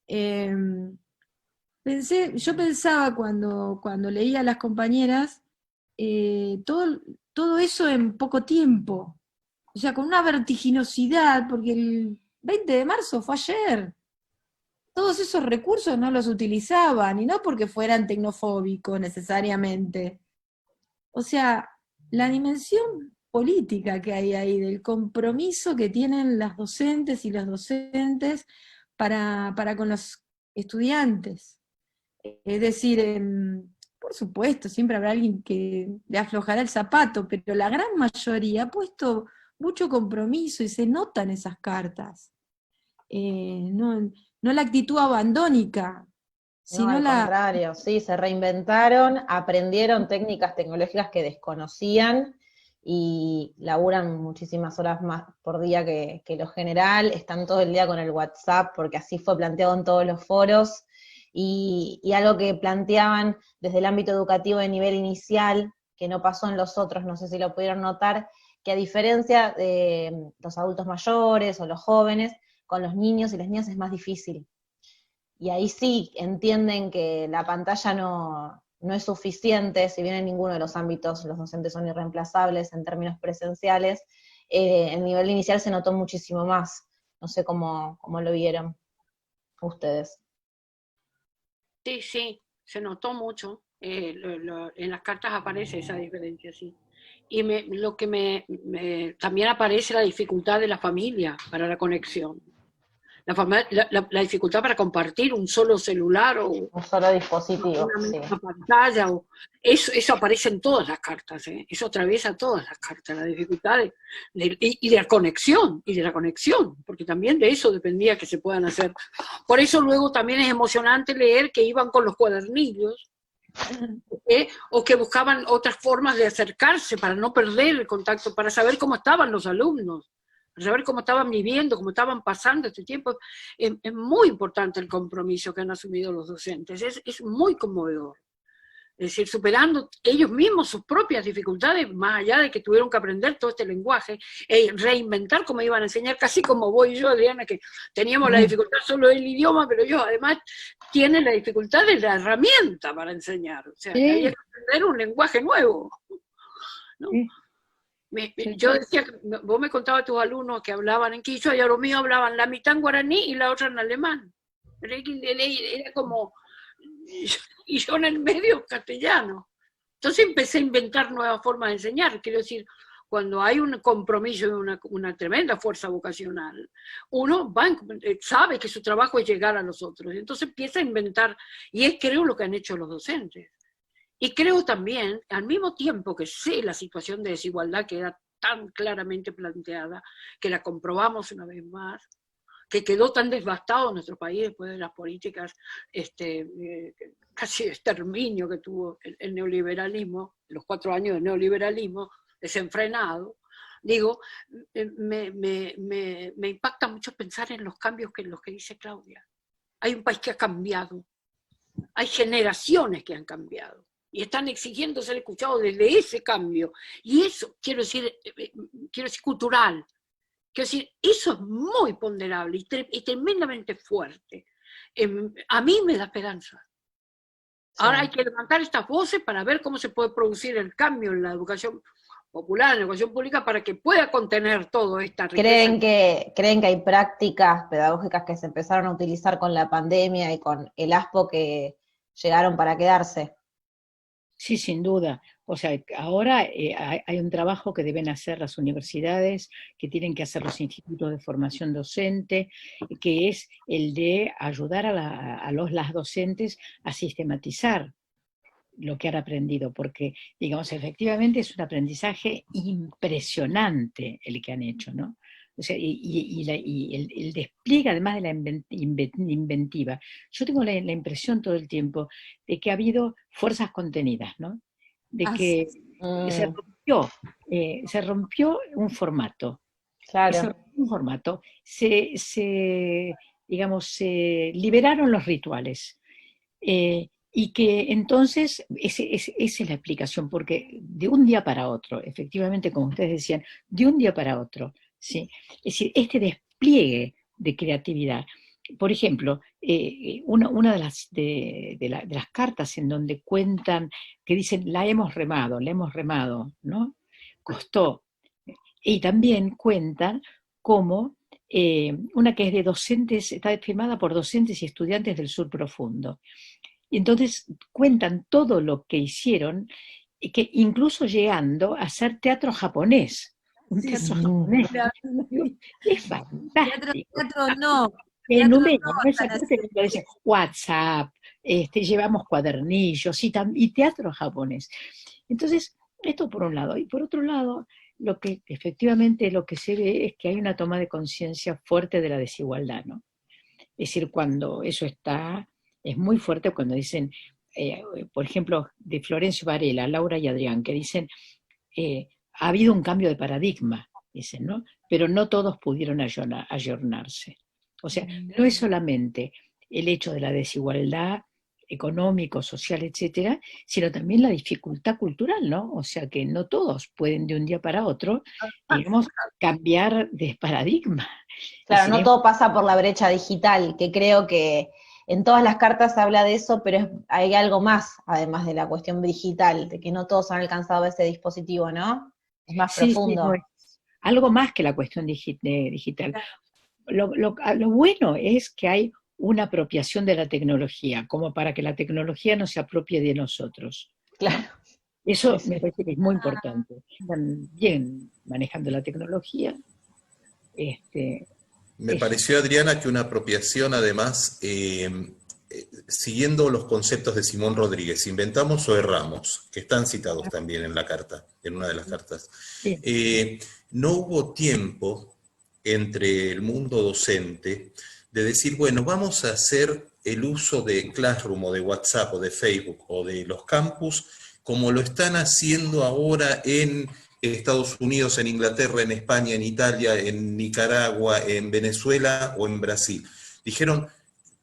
Yo pensaba cuando leía a las compañeras, todo eso en poco tiempo, o sea, con una vertiginosidad, porque el 20 de marzo fue ayer. Todos esos recursos no los utilizaban, y no porque fueran tecnofóbicos necesariamente. O sea, la dimensión política que hay ahí, del compromiso que tienen las docentes y los docentes para con los estudiantes. Es decir, por supuesto, siempre habrá alguien que le aflojará el zapato, pero la gran mayoría ha puesto mucho compromiso y se notan esas cartas. No la actitud abandónica, sino No, al contrario, sí, se reinventaron, aprendieron técnicas tecnológicas que desconocían y laburan muchísimas horas más por día que lo general, están todo el día con el WhatsApp, porque así fue planteado en todos los foros, y algo que planteaban desde el ámbito educativo de nivel inicial, que no pasó en los otros, no sé si lo pudieron notar, que a diferencia de los adultos mayores o los jóvenes, con los niños y las niñas es más difícil. Y ahí sí entienden que la pantalla no es suficiente, si bien en ninguno de los ámbitos los docentes son irreemplazables en términos presenciales, el nivel inicial se notó muchísimo más. No sé cómo lo vieron ustedes. Sí, se notó mucho. En las cartas aparece esa diferencia, sí. Y también aparece la dificultad de la familia para la conexión. La dificultad para compartir un solo celular o un solo dispositivo, una pantalla. Eso aparece en todas las cartas, eso atraviesa todas las cartas, la dificultad y de la conexión, porque también de eso dependía que se puedan hacer. Por eso luego también es emocionante leer que iban con los cuadernillos, o que buscaban otras formas de acercarse para no perder el contacto, para saber cómo estaban los alumnos, para saber cómo estaban viviendo, cómo estaban pasando este tiempo. Es muy importante el compromiso que han asumido los docentes, es muy conmovedor. Es decir, superando ellos mismos sus propias dificultades, más allá de que tuvieron que aprender todo este lenguaje, reinventar cómo iban a enseñar, casi como voy yo, Adriana, que teníamos la dificultad solo del idioma, pero yo además tiene la dificultad de la herramienta para enseñar. O sea, había que aprender un lenguaje nuevo, ¿no? Yo decía, vos me contabas a tus alumnos que hablaban en quichua, y a los míos hablaban la mitad en guaraní y la otra en alemán. Era como... y yo en el medio castellano. Entonces empecé a inventar nuevas formas de enseñar. Quiero decir, cuando hay un compromiso y una tremenda fuerza vocacional, uno sabe que su trabajo es llegar a los otros. Entonces empieza a inventar, y es creo lo que han hecho los docentes. Y creo también, al mismo tiempo que sé la situación de desigualdad que era tan claramente planteada, que la comprobamos una vez más, que quedó tan devastado en nuestro país después de las políticas casi de exterminio que tuvo el neoliberalismo, los 4 años de neoliberalismo desenfrenado. Digo, me impacta mucho pensar en los cambios los que dice Claudia. hay un país que ha cambiado, hay generaciones que han cambiado y están exigiendo ser escuchados desde ese cambio. Y eso, quiero decir cultural, quiero decir, eso es muy ponderable y tremendamente fuerte. A mí me da esperanza. Ahora hay que levantar estas voces para ver cómo se puede producir el cambio en la educación popular, en la educación pública, para que pueda contener toda esta riqueza. ¿Creen que hay prácticas pedagógicas que se empezaron a utilizar con la pandemia y con el ASPO que llegaron para quedarse? Sí, sin duda. O sea, ahora hay un trabajo que deben hacer las universidades, que tienen que hacer los institutos de formación docente, que es el de ayudar a las docentes a sistematizar lo que han aprendido, porque, digamos, efectivamente es un aprendizaje impresionante el que han hecho, ¿no? O sea, el despliegue, además de la inventiva. Yo tengo la impresión todo el tiempo de que ha habido fuerzas contenidas, ¿no? De que se rompió un formato. Claro. Un formato. Digamos, se liberaron los rituales. Y que entonces, esa es la explicación, porque de un día para otro, efectivamente, como ustedes decían, de un día para otro, ¿sí? Es decir, este despliegue de creatividad. Por ejemplo, una de las cartas en donde cuentan, que dicen, la hemos remado, ¿no? Costó. Y también cuentan cómo una que es de docentes, está firmada por docentes y estudiantes del sur profundo. Y entonces cuentan todo lo que hicieron, que incluso llegando a hacer teatro japonés. Un teatro japonés. Es fantástico. Teatro no. Enumera, ¿no? Esa cosa que dice WhatsApp, llevamos cuadernillos y teatro japonés. Entonces, esto por un lado. Y por otro lado, efectivamente lo que se ve es que hay una toma de conciencia fuerte de la desigualdad, ¿no? Es decir, cuando eso es muy fuerte cuando dicen, por ejemplo, de Florencio Varela, Laura y Adrián, que dicen, ha habido un cambio de paradigma, dicen, ¿no? Pero no todos pudieron ayornarse. O sea, no es solamente el hecho de la desigualdad económico, social, etcétera, sino también la dificultad cultural, ¿no? O sea, que no todos pueden de un día para otro, digamos, cambiar de paradigma. Claro, no todo pasa por la brecha digital, que creo que en todas las cartas habla de eso, pero hay algo más, además de la cuestión digital, de que no todos han alcanzado ese dispositivo, ¿no? Es más profundo. Sí, no, algo más que la cuestión digital. Lo bueno es que hay una apropiación de la tecnología, como para que la tecnología no se apropie de nosotros. Claro. Eso me parece que es muy importante. Están bien manejando la tecnología. Me pareció, Adriana, que una apropiación, además, siguiendo los conceptos de Simón Rodríguez, inventamos o erramos, que están citados también en la carta, en una de las cartas. No hubo tiempo entre el mundo docente de decir, bueno, vamos a hacer el uso de Classroom o de WhatsApp o de Facebook o de los campus como lo están haciendo ahora en Estados Unidos, en Inglaterra, en España, en Italia, en Nicaragua, en Venezuela o en Brasil. Dijeron,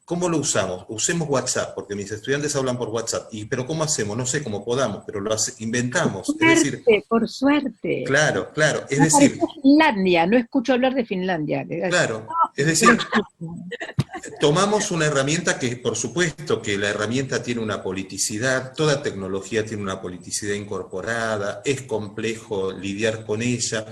¿cómo lo usamos? Usemos WhatsApp, porque mis estudiantes hablan por WhatsApp. ¿Pero cómo hacemos? No sé cómo podamos, pero inventamos. Por suerte. Claro. Es decir, Finlandia, no escucho hablar de Finlandia. Claro, es decir, tomamos una herramienta que, por supuesto, que la herramienta tiene una politicidad, toda tecnología tiene una politicidad incorporada, es complejo lidiar con ella,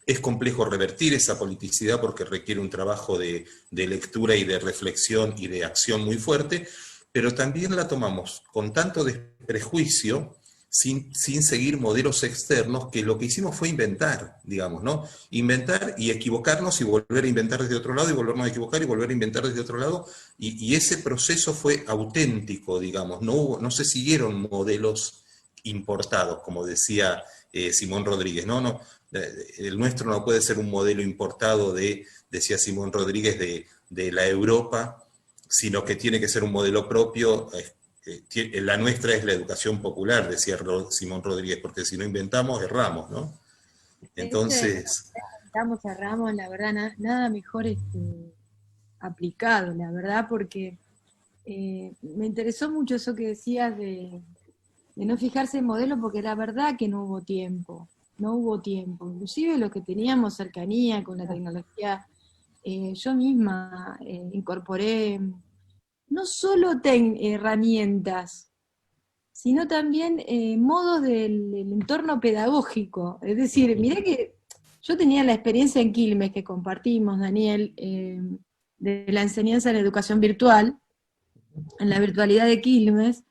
es complejo revertir esa politicidad porque requiere un trabajo de lectura y de reflexión y de acción muy fuerte, pero también la tomamos con tanto desprejuicio, sin seguir modelos externos, que lo que hicimos fue inventar, digamos, ¿no? Inventar y equivocarnos y volver a inventar desde otro lado y volvernos a equivocar y volver a inventar desde otro lado, y ese proceso fue auténtico, digamos, no se siguieron modelos importados, como decía Simón Rodríguez, ¿no? El nuestro no puede ser un modelo importado decía Simón Rodríguez, de la Europa, sino que tiene que ser un modelo propio. La nuestra es la educación popular, decía Simón Rodríguez, porque si no inventamos, erramos, ¿no? Entonces... Erramos, la verdad, nada mejor aplicado, la verdad, porque Me interesó mucho eso que decías de no fijarse en modelos, porque la verdad que no hubo tiempo, no hubo tiempo. Inclusive los que teníamos cercanía con la tecnología, yo misma incorporé no solo herramientas, sino también modos del entorno pedagógico. Es decir, mirá que yo tenía la experiencia en Quilmes que compartimos, Daniel, de la enseñanza en educación virtual, en la virtualidad de Quilmes,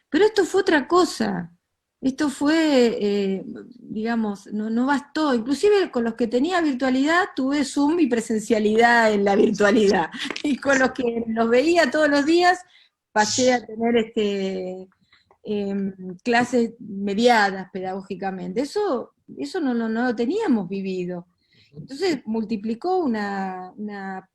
pero esto fue otra cosa. Esto fue, digamos, no bastó. Inclusive con los que tenía virtualidad tuve Zoom y presencialidad en la virtualidad. Y con los que los veía todos los días pasé a tener clases mediadas pedagógicamente. Eso no lo teníamos vivido. Entonces multiplicó una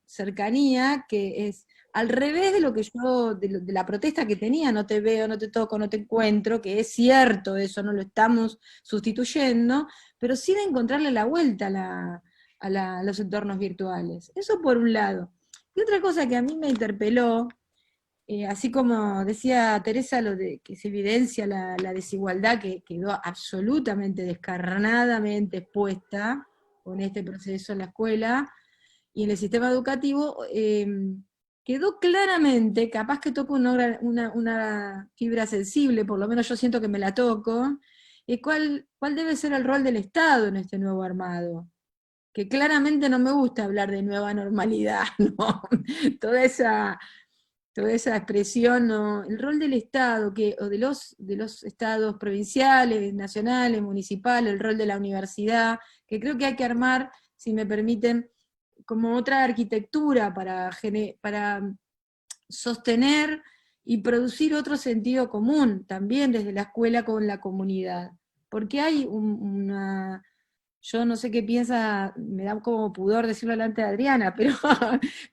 cercanía que es al revés de lo que yo, de la protesta que tenía, no te veo, no te toco, no te encuentro, que es cierto, eso no lo estamos sustituyendo, pero sí de encontrarle la vuelta a los entornos virtuales. Eso por un lado. Y otra cosa que a mí me interpeló, así como decía Teresa, lo de que se evidencia la desigualdad que quedó absolutamente descarnadamente expuesta con este proceso en la escuela y en el sistema educativo, quedó claramente, capaz que toco una fibra sensible, por lo menos yo siento que me la toco, cuál debe ser el rol del Estado en este nuevo armado. Que claramente no me gusta hablar de nueva normalidad, ¿no? Toda esa expresión, ¿no? El rol del Estado, o de los estados provinciales, nacionales, municipales, el rol de la universidad, que creo que hay que armar, si me permiten, como otra arquitectura para sostener y producir otro sentido común, también desde la escuela con la comunidad. Porque hay yo no sé qué piensa, me da como pudor decirlo delante de Adriana, pero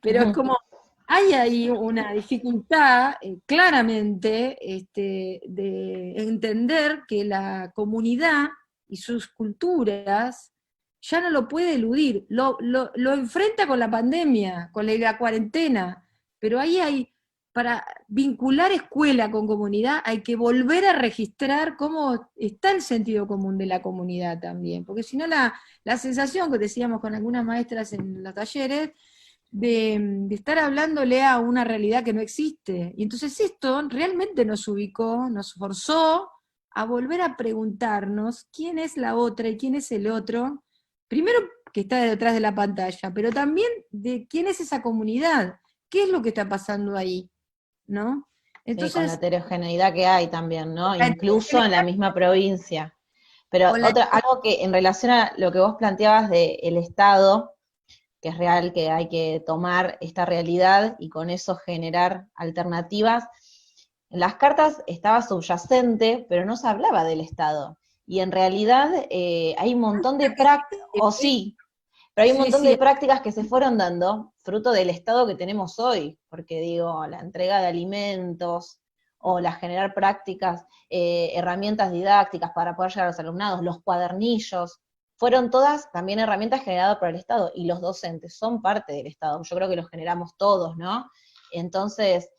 es como, hay ahí una dificultad claramente de entender que la comunidad y sus culturas ya no lo puede eludir, lo enfrenta con la pandemia, con la cuarentena, pero ahí para vincular escuela con comunidad hay que volver a registrar cómo está el sentido común de la comunidad también, porque si no la sensación que decíamos con algunas maestras en los talleres, de estar hablándole a una realidad que no existe. Y entonces esto realmente nos ubicó, nos forzó a volver a preguntarnos quién es la otra y quién es el otro, primero que está detrás de la pantalla, pero también de quién es esa comunidad, qué es lo que está pasando ahí, ¿no? Entonces, sí, con la heterogeneidad que hay también, ¿no? Incluso en la misma provincia. Pero algo que en relación a lo que vos planteabas del Estado, que es real, que hay que tomar esta realidad y con eso generar alternativas. En las cartas estaba subyacente, pero no se hablaba del Estado. Y en realidad hay un montón de prácticas, pero hay un montón de prácticas que se fueron dando fruto del Estado que tenemos hoy, porque digo, la entrega de alimentos, o la generar prácticas, herramientas didácticas para poder llegar a los alumnados, los cuadernillos, fueron todas también herramientas generadas por el Estado, y los docentes son parte del Estado, yo creo que los generamos todos, ¿no? Entonces,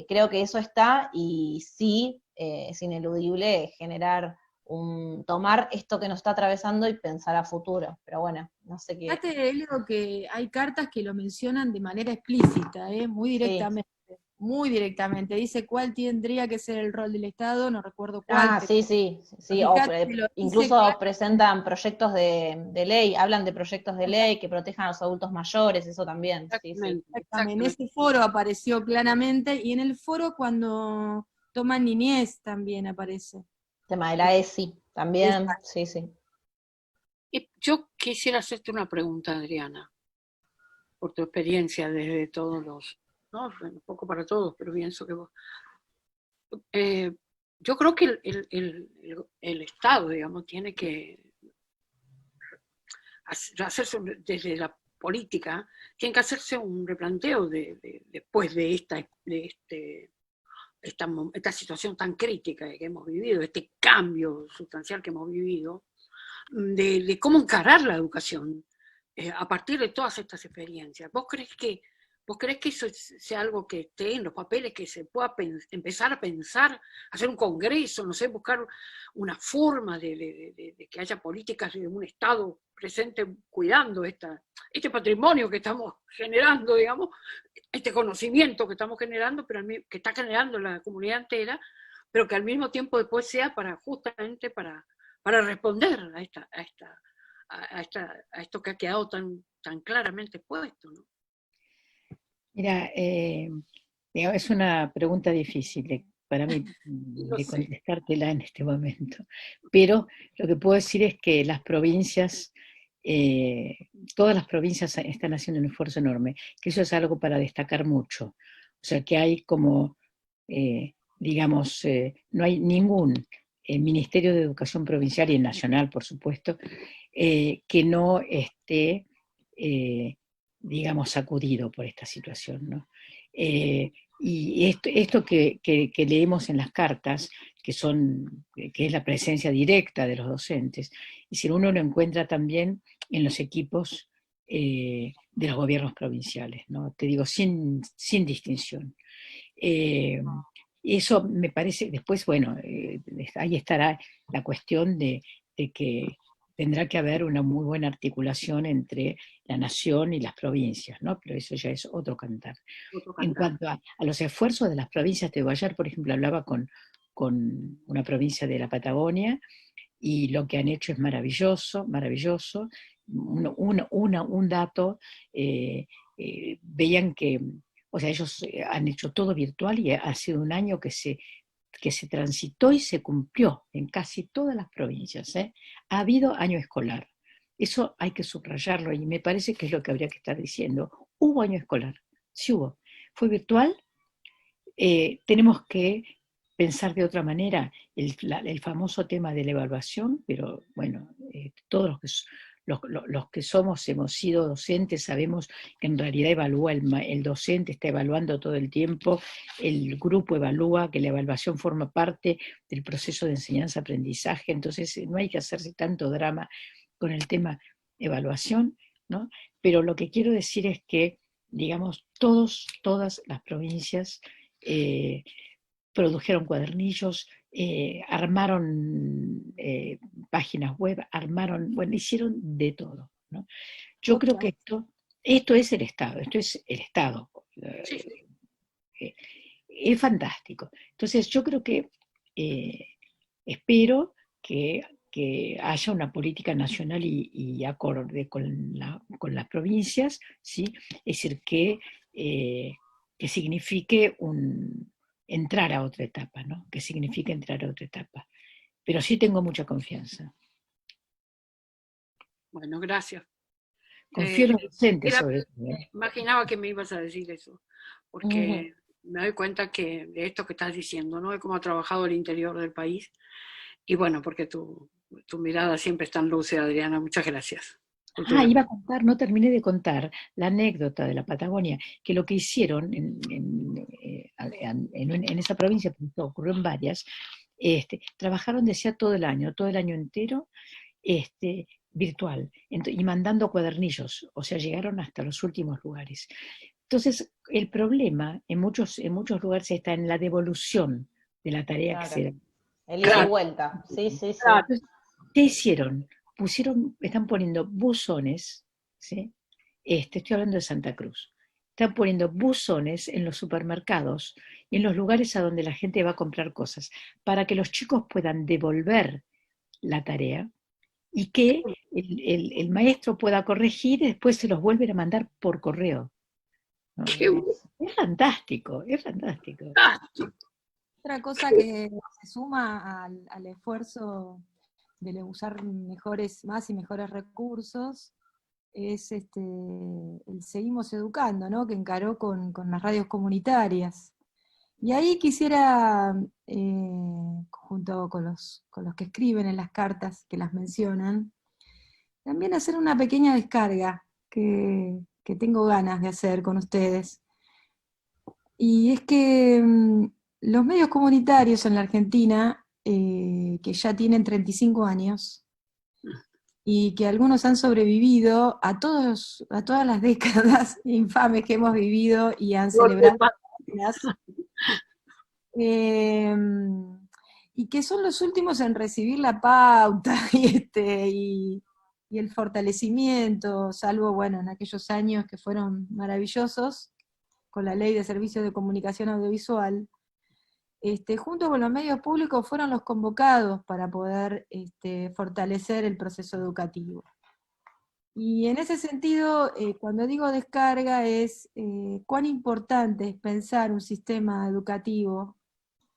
creo que eso está, y sí, es ineludible tomar esto que nos está atravesando y pensar a futuro, pero bueno, no sé qué. Fíjate, Elio, que hay cartas que lo mencionan de manera explícita, muy directamente. Sí. Muy directamente, dice cuál tendría que ser el rol del Estado, no recuerdo cuál. Sí, incluso presentan proyectos de ley, hablan de proyectos de ley que protejan a los adultos mayores, eso también. Exactamente. En ese foro apareció claramente, y en el foro cuando toman niñez también aparece. El tema de la ESI también, sí. Yo quisiera hacerte una pregunta, Adriana, por tu experiencia desde todos los... No, un poco para todos, pero pienso que vos... yo creo que el Estado, digamos, tiene que hacerse, desde la política, tiene que hacerse un replanteo después de esta situación tan crítica que hemos vivido, este cambio sustancial que hemos vivido, de cómo encarar la educación a partir de todas estas experiencias. ¿Vos crees que ¿Vos creés que eso sea algo que esté en los papeles, que se pueda empezar a pensar, hacer un congreso, no sé, buscar una forma de que haya políticas de un Estado presente cuidando este patrimonio que estamos generando, digamos, este conocimiento que estamos generando, pero que está generando la comunidad entera, pero que al mismo tiempo después sea justamente para responder a esto que ha quedado tan claramente puesto, ¿no? Mira, digamos, es una pregunta difícil para mí de sé. contestártela en este momento, pero lo que puedo decir es que las provincias, todas las provincias están haciendo un esfuerzo enorme, que eso es algo para destacar mucho. O sea, que hay como, digamos, no hay ningún Ministerio de Educación provincial y nacional, por supuesto, que no esté, digamos, sacudido por esta situación, ¿no? Y esto que leemos en las cartas, que es la presencia directa de los docentes, y si uno lo encuentra también en los equipos de los gobiernos provinciales, ¿no? Te digo, sin distinción. Eso me parece, después, bueno, ahí estará la cuestión de que tendrá que haber una muy buena articulación entre la nación y las provincias, ¿no? Pero eso ya es otro cantar. En cuanto a los esfuerzos de las provincias de Guayar, por ejemplo, hablaba con una provincia de la Patagonia, y lo que han hecho es maravilloso, maravilloso. Un dato, veían que, o sea, ellos han hecho todo virtual y ha sido un año que se transitó y se cumplió en casi todas las provincias, ¿eh? Ha habido año escolar. Eso hay que subrayarlo y me parece que es lo que habría que estar diciendo. Hubo año escolar, sí hubo. Fue virtual, tenemos que pensar de otra manera el famoso tema de la evaluación, pero bueno, todos los que hemos sido docentes, sabemos que en realidad evalúa el docente, está evaluando todo el tiempo, el grupo evalúa, que la evaluación forma parte del proceso de enseñanza-aprendizaje, entonces no hay que hacerse tanto drama con el tema evaluación, ¿no? Pero lo que quiero decir es que, digamos, todas las provincias produjeron cuadernillos, armaron páginas web, hicieron de todo, ¿no? Yo creo que esto es el Estado, Sí. Es fantástico. Entonces yo creo que espero que haya una política nacional y acorde con las provincias, ¿sí? Es decir, que signifique entrar a otra etapa, ¿no? Que significa entrar a otra etapa. Pero sí tengo mucha confianza. Bueno, gracias. Confío en los docentes sobre todo. Imaginaba que me ibas a decir eso, porque me doy cuenta que de esto que estás diciendo, ¿no? De cómo ha trabajado el interior del país. Y bueno, porque tu mirada siempre es tan lúcida, Adriana. Muchas gracias. Iba a contar, no terminé de contar la anécdota de la Patagonia, que lo que hicieron en esa provincia, porque esto ocurrió en varias, trabajaron, decía, todo el año entero, virtual, y mandando cuadernillos, o sea, llegaron hasta los últimos lugares. Entonces, el problema en muchos lugares está en la devolución de la tarea que se da. El ida y vuelta, sí. Entonces, ¿qué hicieron? Están poniendo buzones, ¿sí? Estoy hablando de Santa Cruz. Están poniendo buzones en los supermercados y en los lugares a donde la gente va a comprar cosas, para que los chicos puedan devolver la tarea y que el maestro pueda corregir y después se los vuelven a mandar por correo, ¿no? Es fantástico, es fantástico. Otra cosa que se suma al esfuerzo de usar más y mejores recursos es el Seguimos Educando, ¿no? Que encaró con las radios comunitarias. Y ahí quisiera, junto con los que escriben en las cartas que las mencionan, también hacer una pequeña descarga que tengo ganas de hacer con ustedes. Y es que los medios comunitarios en la Argentina, que ya tienen 35 años, y que algunos han sobrevivido a todas las décadas infames que hemos vivido y han celebrado eh, y que son los últimos en recibir la pauta y el fortalecimiento, salvo, bueno, en aquellos años que fueron maravillosos, con la Ley de Servicios de Comunicación Audiovisual, junto con los medios públicos fueron los convocados para poder fortalecer el proceso educativo. Y en ese sentido, cuando digo descarga, es cuán importante es pensar un sistema educativo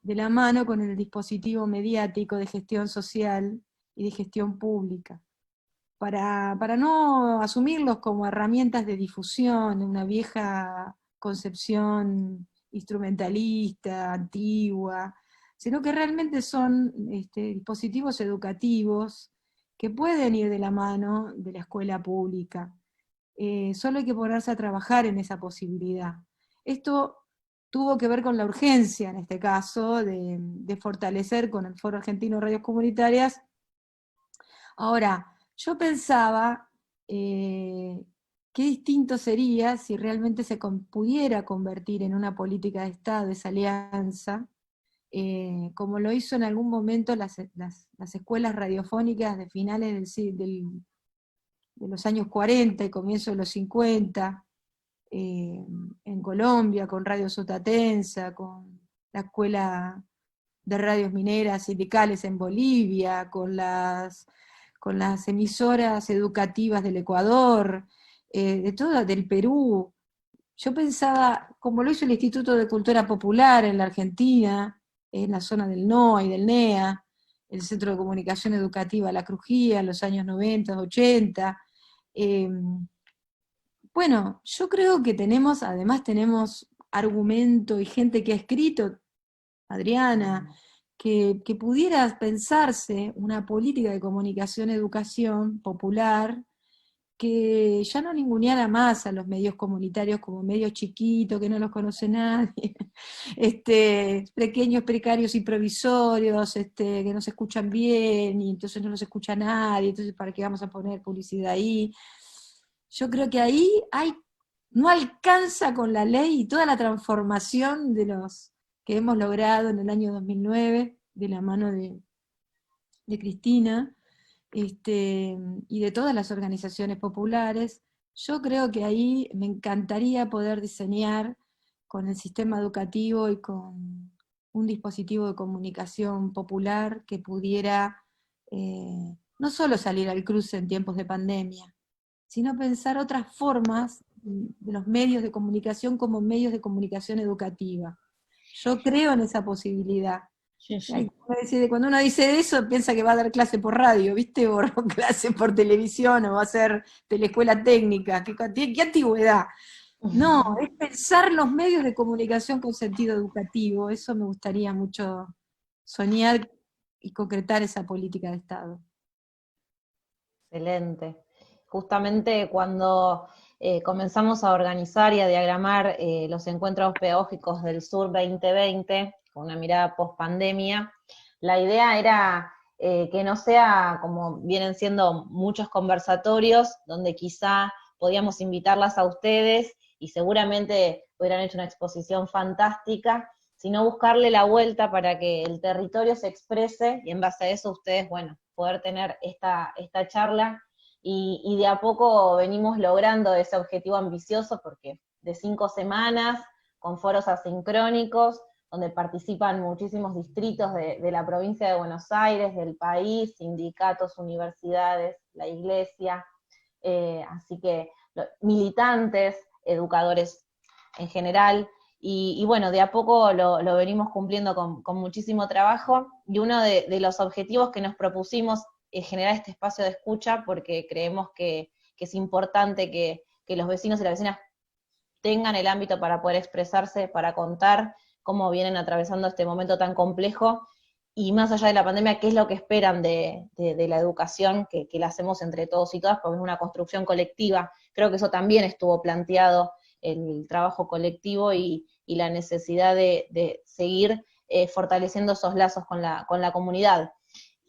de la mano con el dispositivo mediático de gestión social y de gestión pública, para no asumirlos como herramientas de difusión, una vieja concepción instrumentalista, antigua, sino que realmente son dispositivos educativos que pueden ir de la mano de la escuela pública. Solo hay que ponerse a trabajar en esa posibilidad. Esto tuvo que ver con la urgencia, en este caso, de fortalecer con el Foro Argentino de Radios Comunitarias. Ahora, yo pensaba qué distinto sería si realmente se pudiera convertir en una política de Estado esa alianza, como lo hizo en algún momento las escuelas radiofónicas de finales de los años 40 y comienzo de los 50, en Colombia, con Radio Sotatensa, con la Escuela de Radios Mineras Sindicales en Bolivia, con las emisoras educativas del Ecuador, del Perú. Yo pensaba, como lo hizo el Instituto de Cultura Popular en la Argentina, en la zona del NOA y del NEA, el Centro de Comunicación Educativa La Crujía, en los años 90, 80, bueno, yo creo que además tenemos argumento y gente que ha escrito, Adriana, que pudiera pensarse una política de comunicación-educación popular que ya no ninguneara más a los medios comunitarios como medios chiquitos, que no los conoce nadie, pequeños, precarios y provisorios, que no se escuchan bien, y entonces no los escucha nadie, entonces ¿para qué vamos a poner publicidad ahí? Yo creo que ahí no alcanza con la ley y toda la transformación de los que hemos logrado en el año 2009, de la mano de Cristina, y de todas las organizaciones populares. Yo creo que ahí me encantaría poder diseñar con el sistema educativo y con un dispositivo de comunicación popular que pudiera no solo salir al cruce en tiempos de pandemia, sino pensar otras formas de los medios de comunicación como medios de comunicación educativa. Yo creo en esa posibilidad. Sí, sí. Cuando uno dice eso, piensa que va a dar clase por radio, ¿viste? O clase por televisión, o va a ser teleescuela técnica. ¿Qué antigüedad? No, es pensar los medios de comunicación con sentido educativo. Eso me gustaría mucho soñar y concretar esa política de Estado. Excelente. Justamente cuando comenzamos a organizar y a diagramar los encuentros pedagógicos del Sur 2020, con una mirada post-pandemia, la idea era que no sea como vienen siendo muchos conversatorios, donde quizá podíamos invitarlas a ustedes y seguramente hubieran hecho una exposición fantástica, sino buscarle la vuelta para que el territorio se exprese y en base a eso ustedes, bueno, poder tener esta charla y de a poco venimos logrando ese objetivo ambicioso porque de 5 semanas, con foros asincrónicos, donde participan muchísimos distritos de la provincia de Buenos Aires, del país, sindicatos, universidades, la iglesia, así que militantes, educadores en general, y bueno, de a poco lo venimos cumpliendo con muchísimo trabajo, y uno de los objetivos que nos propusimos es generar este espacio de escucha, porque creemos que es importante que los vecinos y las vecinas tengan el ámbito para poder expresarse, para contar cómo vienen atravesando este momento tan complejo, y más allá de la pandemia, qué es lo que esperan de la educación, que la hacemos entre todos y todas, porque es una construcción colectiva. Creo que eso también estuvo planteado, el trabajo colectivo y la necesidad de seguir fortaleciendo esos lazos con la comunidad.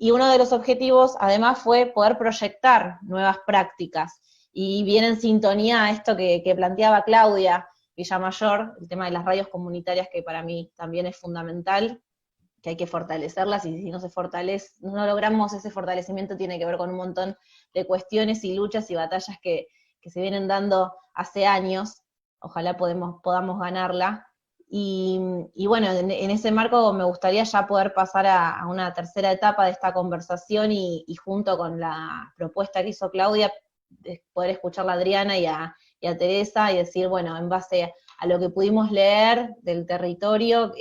Y uno de los objetivos, además, fue poder proyectar nuevas prácticas. Y viene en sintonía a esto que planteaba Claudia Villamayor, el tema de las radios comunitarias, que para mí también es fundamental, que hay que fortalecerlas, y si no se fortalece, no logramos ese fortalecimiento, tiene que ver con un montón de cuestiones y luchas y batallas que se vienen dando hace años. Ojalá podamos ganarla. Y bueno, en ese marco me gustaría ya poder pasar a una tercera etapa de esta conversación y junto con la propuesta que hizo Claudia, poder escuchar a Adriana y a Teresa y decir, bueno, en base a lo que pudimos leer del territorio,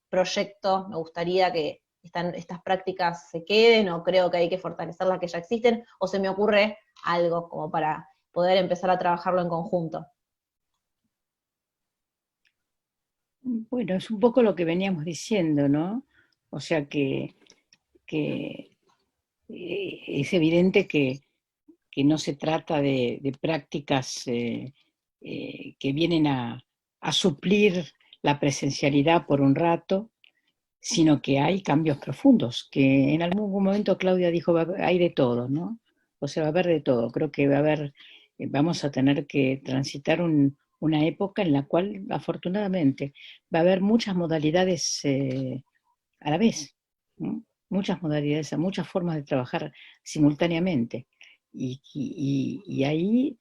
proyecto, me gustaría que estas prácticas se queden, o creo que hay que fortalecer las que ya existen, o se me ocurre algo como para poder empezar a trabajarlo en conjunto. Bueno, es un poco lo que veníamos diciendo, ¿no? O sea que es evidente que no se trata de prácticas que vienen a suplir la presencialidad por un rato, sino que hay cambios profundos, que en algún momento Claudia dijo, hay de todo, ¿no? O sea, va a haber de todo. Creo que vamos a tener que transitar una época en la cual, afortunadamente, va a haber muchas modalidades a la vez, ¿no? Muchas modalidades, muchas formas de trabajar simultáneamente. Y ahí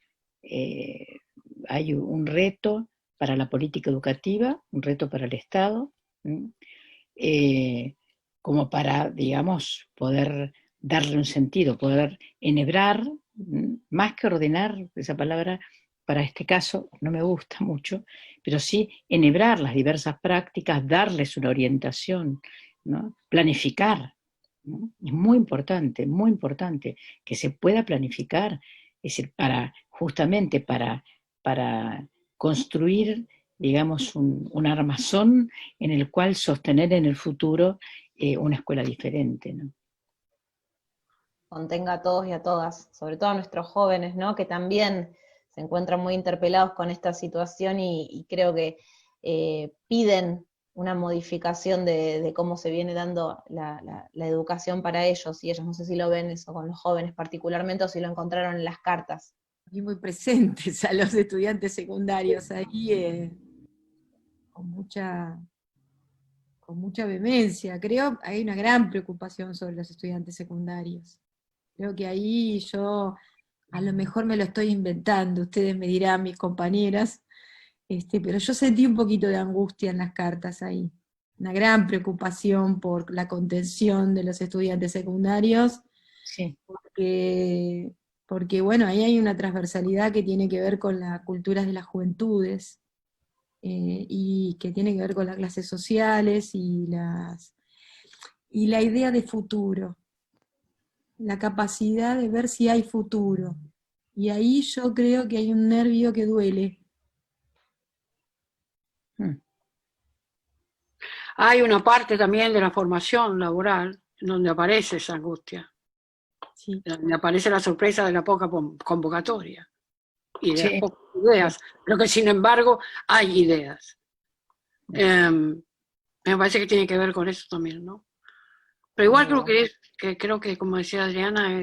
hay un reto para la política educativa, un reto para el Estado, como para, digamos, poder darle un sentido, poder enhebrar, más que ordenar, esa palabra para este caso no me gusta mucho, pero sí enhebrar las diversas prácticas, darles una orientación, ¿no? Planificar, ¿no? Es muy importante que se pueda planificar, es decir, justamente para construir, digamos, un armazón en el cual sostener en el futuro una escuela diferente, ¿no? Contenga a todos y a todas, sobre todo a nuestros jóvenes, ¿no? Que también se encuentran muy interpelados con esta situación y creo que piden una modificación de cómo se viene dando la educación para ellos y ellos. No sé si lo ven eso con los jóvenes particularmente o si lo encontraron en las cartas. Y muy presentes a los estudiantes secundarios ahí, con mucha vehemencia. Creo que hay una gran preocupación sobre los estudiantes secundarios. Creo que ahí yo a lo mejor me lo estoy inventando, ustedes me dirán, mis compañeras, pero yo sentí un poquito de angustia en las cartas ahí, una gran preocupación por la contención de los estudiantes secundarios, sí. porque bueno, ahí hay una transversalidad que tiene que ver con las culturas de las juventudes, y que tiene que ver con las clases sociales y la idea de futuro, la capacidad de ver si hay futuro. Y ahí yo creo que hay un nervio que duele. Hay una parte también de la formación laboral en donde aparece esa angustia, sí, donde aparece la sorpresa de la poca convocatoria y de Sí. las pocas ideas, pero que sin embargo hay ideas. Me parece que tiene que ver con eso también, ¿no? Pero igual creo que como decía Adriana,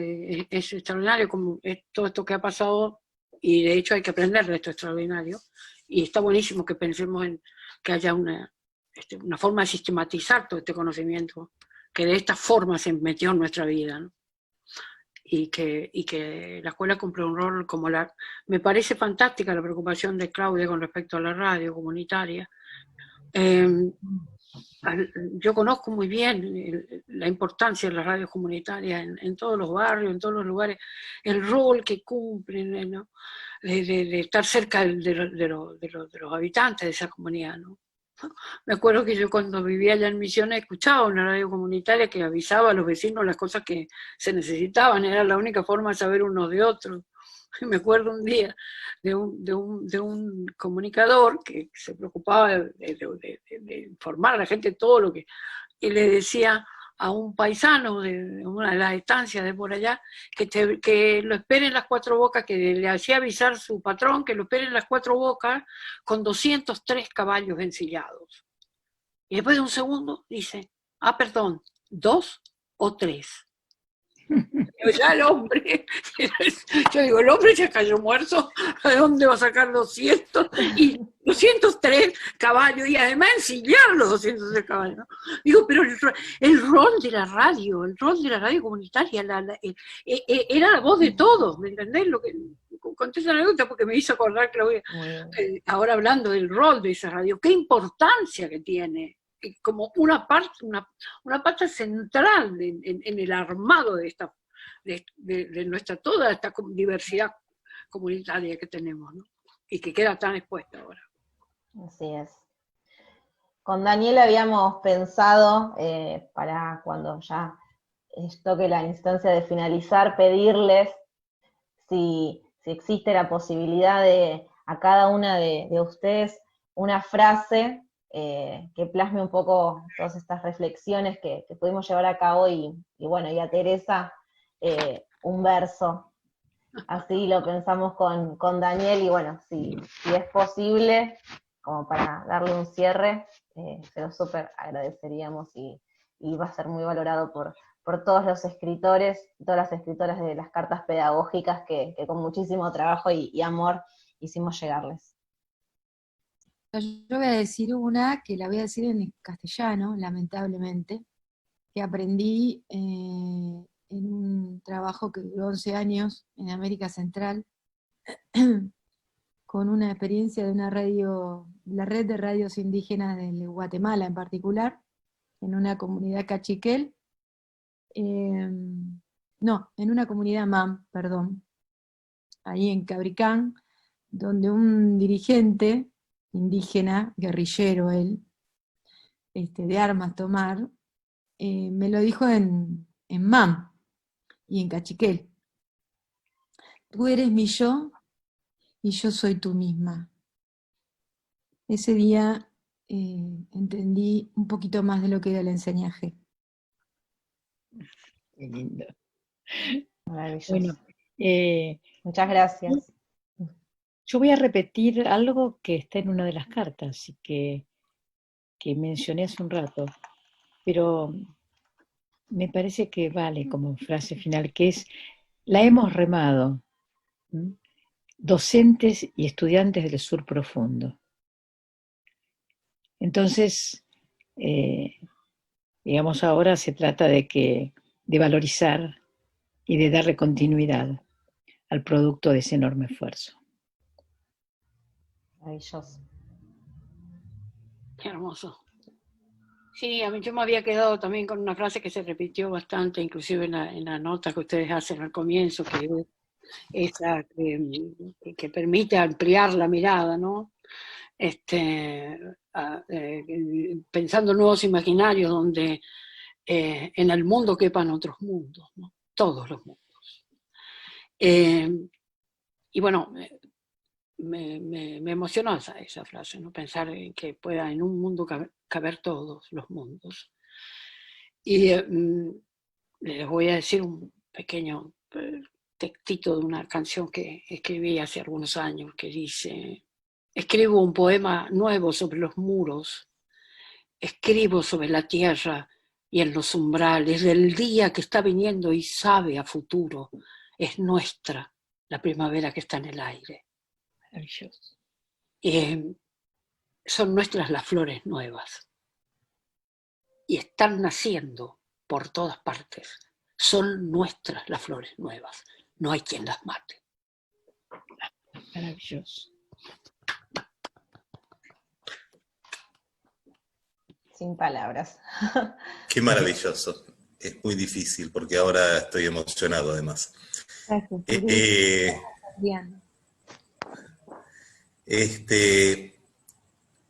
es extraordinario como todo esto que ha pasado, y de hecho hay que aprender de esto extraordinario, y está buenísimo que pensemos en que haya una forma de sistematizar todo este conocimiento, que de esta forma se metió en nuestra vida, ¿no? Y que la escuela cumple un rol como me parece fantástica la preocupación de Claudia con respecto a la radio comunitaria. Yo conozco muy bien la importancia de las radios comunitarias en todos los barrios, en todos los lugares, el rol que cumplen, ¿no? de estar cerca de los habitantes de esa comunidad, ¿no? Me acuerdo que yo cuando vivía allá en Misiones escuchaba una radio comunitaria que avisaba a los vecinos las cosas que se necesitaban, era la única forma de saber unos de otros. Me acuerdo un día de un comunicador que se preocupaba de informar a la gente todo lo que... Y le decía a un paisano de una de las estancias de por allá que lo espere en las Cuatro Bocas, que le hacía avisar su patrón que lo espere en las Cuatro Bocas con 203 caballos ensillados. Y después de un segundo dice, perdón, ¿2? o 3. Pero ya el hombre, yo digo, el hombre ya cayó muerto, ¿de dónde va a sacar 200? Y 203 caballos, y además ensillar los 203 caballos, ¿no? Digo, pero el rol de la radio comunitaria, era la voz de todos, ¿me entendés? Lo que conté esa anécdota porque me hizo acordar, Claudia, ahora hablando del rol de esa radio, qué importancia que tiene, como una parte central en el armado de nuestra toda esta diversidad comunitaria que tenemos, ¿no? Y que queda tan expuesta ahora. Así es. Con Daniel habíamos pensado, para cuando ya toque la instancia de finalizar, pedirles si existe la posibilidad de a cada una de ustedes una frase que plasme un poco todas estas reflexiones que pudimos llevar a cabo, y bueno, y a Teresa un verso. Así lo pensamos con Daniel, y bueno, si es posible, como para darle un cierre, se lo súper agradeceríamos, y va a ser muy valorado por todos los escritores, todas las escritoras de las cartas pedagógicas que con muchísimo trabajo y amor hicimos llegarles. Yo voy a decir una, que la voy a decir en castellano, lamentablemente, que aprendí en un trabajo que duró 11 años en América Central, con una experiencia de una radio, la red de radios indígenas de Guatemala en particular, en una comunidad cachiquel, en una comunidad MAM, perdón, ahí en Cabricán, donde un dirigente indígena, guerrillero él, de armas tomar, me lo dijo en MAM y en cachiquel: tú eres mi yo y yo soy tú misma. Ese día entendí un poquito más de lo que era el enseñaje. Qué lindo. Maravilloso. Bueno, muchas gracias. Yo voy a repetir algo que está en una de las cartas y que mencioné hace un rato, pero me parece que vale como frase final, que es: la hemos remado, docentes y estudiantes del sur profundo. Entonces, digamos, ahora se trata de valorizar y de darle continuidad al producto de ese enorme esfuerzo. Maravilloso. Qué hermoso. Sí, yo me había quedado también con una frase que se repitió bastante, inclusive en la nota que ustedes hacen al comienzo, que es esa que permite ampliar la mirada, ¿no? Pensando en nuevos imaginarios donde en el mundo quepan otros mundos, ¿no? Todos los mundos. Y bueno, me emocionó esa frase, ¿no? Pensar en que pueda en un mundo caber todos los mundos. Y les voy a decir un pequeño textito de una canción que escribí hace algunos años, que dice: escribo un poema nuevo sobre los muros, escribo sobre la tierra y en los umbrales del día que está viniendo y sabe a futuro. Es nuestra la primavera que está en el aire. Maravilloso. Son nuestras las flores nuevas. Y están naciendo por todas partes. Son nuestras las flores nuevas. No hay quien las mate. Maravilloso. Sin palabras. Qué maravilloso. Es muy difícil porque ahora estoy emocionado además.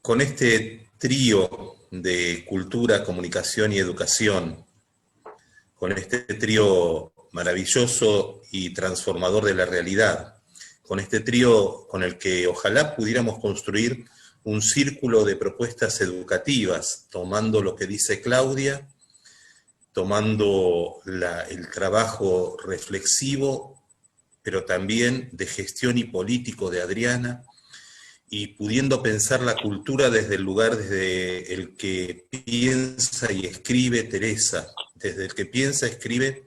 Con este trío de cultura, comunicación y educación, con este trío maravilloso y transformador de la realidad, con este trío con el que ojalá pudiéramos construir un círculo de propuestas educativas, tomando lo que dice Claudia, tomando el trabajo reflexivo, pero también de gestión y político de Adriana, y pudiendo pensar la cultura desde el lugar desde el que piensa y escribe Teresa, desde el que piensa, escribe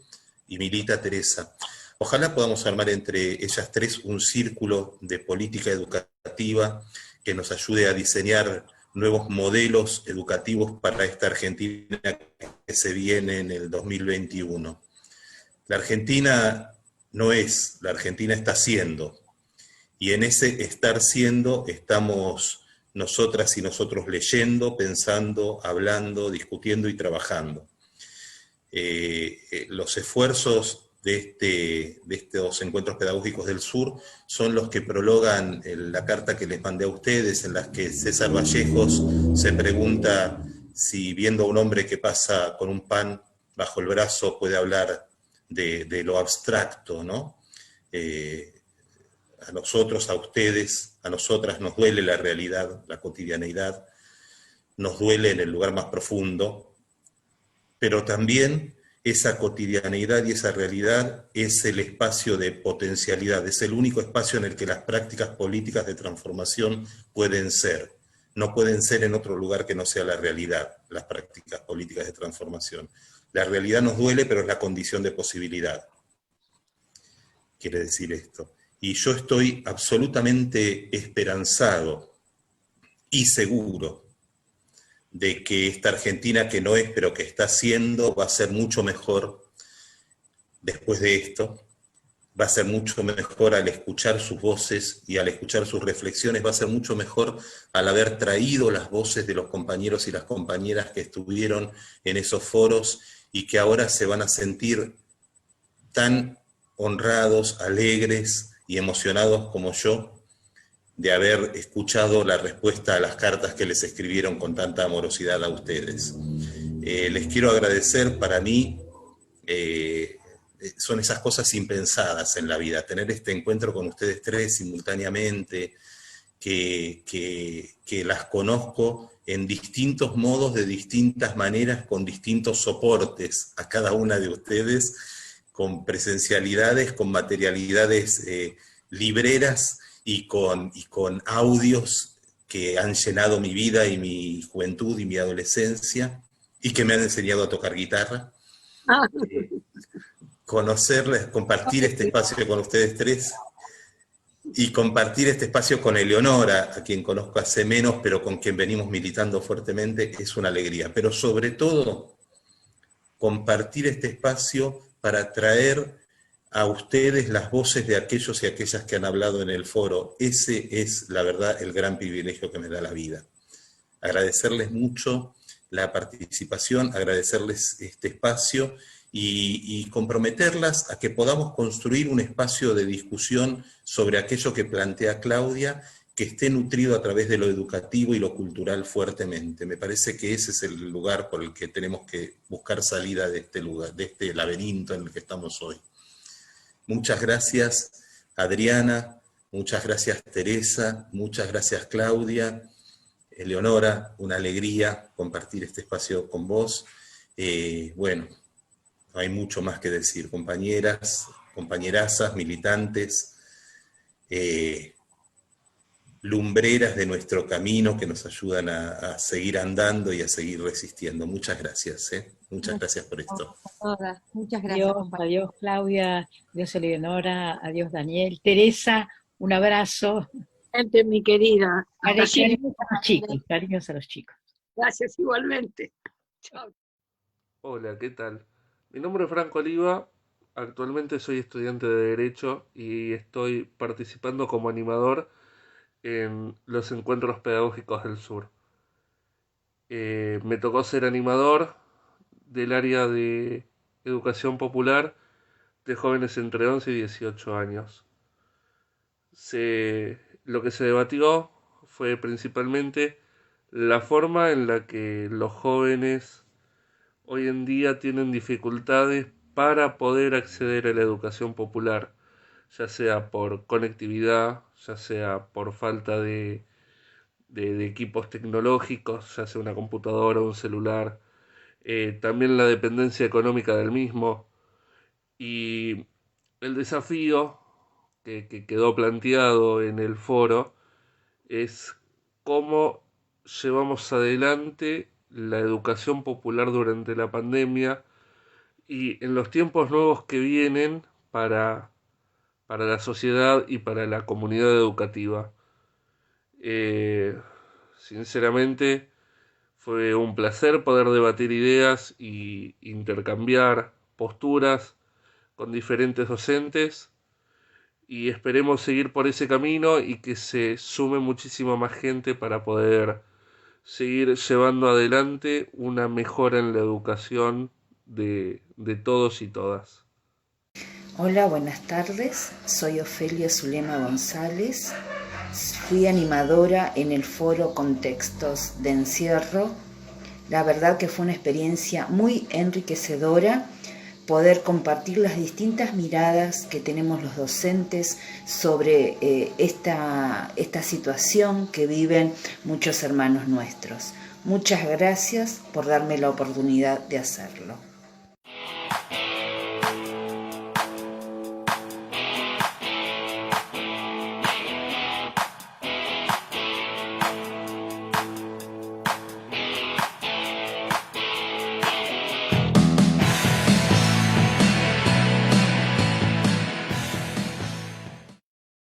y milita Teresa. Ojalá podamos armar entre ellas tres un círculo de política educativa que nos ayude a diseñar nuevos modelos educativos para esta Argentina que se viene en el 2021. La Argentina no es, la Argentina está siendo, y en ese estar siendo estamos nosotras y nosotros leyendo, pensando, hablando, discutiendo y trabajando. Los esfuerzos de estos encuentros pedagógicos del sur son los que prologan la carta que les mandé a ustedes, en las que César Vallejos se pregunta si viendo a un hombre que pasa con un pan bajo el brazo puede hablar de lo abstracto, ¿no? A nosotros, a ustedes, a nosotras nos duele la realidad, la cotidianeidad, nos duele en el lugar más profundo, pero también esa cotidianeidad y esa realidad es el espacio de potencialidad, es el único espacio en el que las prácticas políticas de transformación pueden ser. No pueden ser en otro lugar que no sea la realidad, las prácticas políticas de transformación. La realidad nos duele, pero es la condición de posibilidad. Quiere decir esto. Y yo estoy absolutamente esperanzado y seguro de que esta Argentina que no es, pero que está siendo, va a ser mucho mejor después de esto, va a ser mucho mejor al escuchar sus voces y al escuchar sus reflexiones, va a ser mucho mejor al haber traído las voces de los compañeros y las compañeras que estuvieron en esos foros y que ahora se van a sentir tan honrados, alegres y emocionados como yo, de haber escuchado la respuesta a las cartas que les escribieron con tanta amorosidad a ustedes. Les quiero agradecer, para mí, son esas cosas impensadas en la vida, tener este encuentro con ustedes tres simultáneamente, que las conozco en distintos modos, de distintas maneras, con distintos soportes a cada una de ustedes, con presencialidades, con materialidades libreras, y con audios que han llenado mi vida y mi juventud y mi adolescencia, y que me han enseñado a tocar guitarra. Conocerles, compartir este espacio con ustedes tres, y compartir este espacio con Eleonora, a quien conozco hace menos, pero con quien venimos militando fuertemente, es una alegría. Pero sobre todo, compartir este espacio para traer a ustedes las voces de aquellos y aquellas que han hablado en el foro. Ese es, la verdad, el gran privilegio que me da la vida. Agradecerles mucho la participación, agradecerles este espacio y comprometerlas a que podamos construir un espacio de discusión sobre aquello que plantea Claudia, que esté nutrido a través de lo educativo y lo cultural fuertemente. Me parece que ese es el lugar por el que tenemos que buscar salida de este lugar, de este laberinto en el que estamos hoy. Muchas gracias, Adriana, muchas gracias, Teresa, muchas gracias, Claudia, Eleonora, una alegría compartir este espacio con vos. Bueno, no hay mucho más que decir, compañeras, compañerazas, militantes, lumbreras de nuestro camino que nos ayudan a seguir andando y a seguir resistiendo. Muchas gracias, muchas gracias por esto. Muchas gracias, Adiós, adiós Claudia, adiós Eleonora, adiós Daniel. Teresa, un abrazo. Gente, mi querida. Cariños a los chicos, cariños a los chicos. Gracias igualmente. Chao. Hola, ¿qué tal? Mi nombre es Franco Oliva, actualmente soy estudiante de Derecho y estoy participando como animador en los encuentros pedagógicos del sur. Me tocó ser animador del área de educación popular de jóvenes entre 11 y 18 años. Lo que se debatió fue principalmente la forma en la que los jóvenes hoy en día tienen dificultades para poder acceder a la educación popular, ya sea por conectividad, ya sea por falta de equipos tecnológicos, ya sea una computadora o un celular, también la dependencia económica del mismo, y el desafío que quedó planteado en el foro es cómo llevamos adelante la educación popular durante la pandemia y en los tiempos nuevos que vienen para la sociedad y para la comunidad educativa. Sinceramente, fue un placer poder debatir ideas y intercambiar posturas con diferentes docentes y esperemos seguir por ese camino y que se sume muchísima más gente para poder seguir llevando adelante una mejora en la educación de todos y todas. Hola, buenas tardes. Soy Ofelia Zulema González. Fui animadora en el foro Contextos de Encierro. La verdad que fue una experiencia muy enriquecedora poder compartir las distintas miradas que tenemos los docentes sobre esta situación que viven muchos hermanos nuestros. Muchas gracias por darme la oportunidad de hacerlo.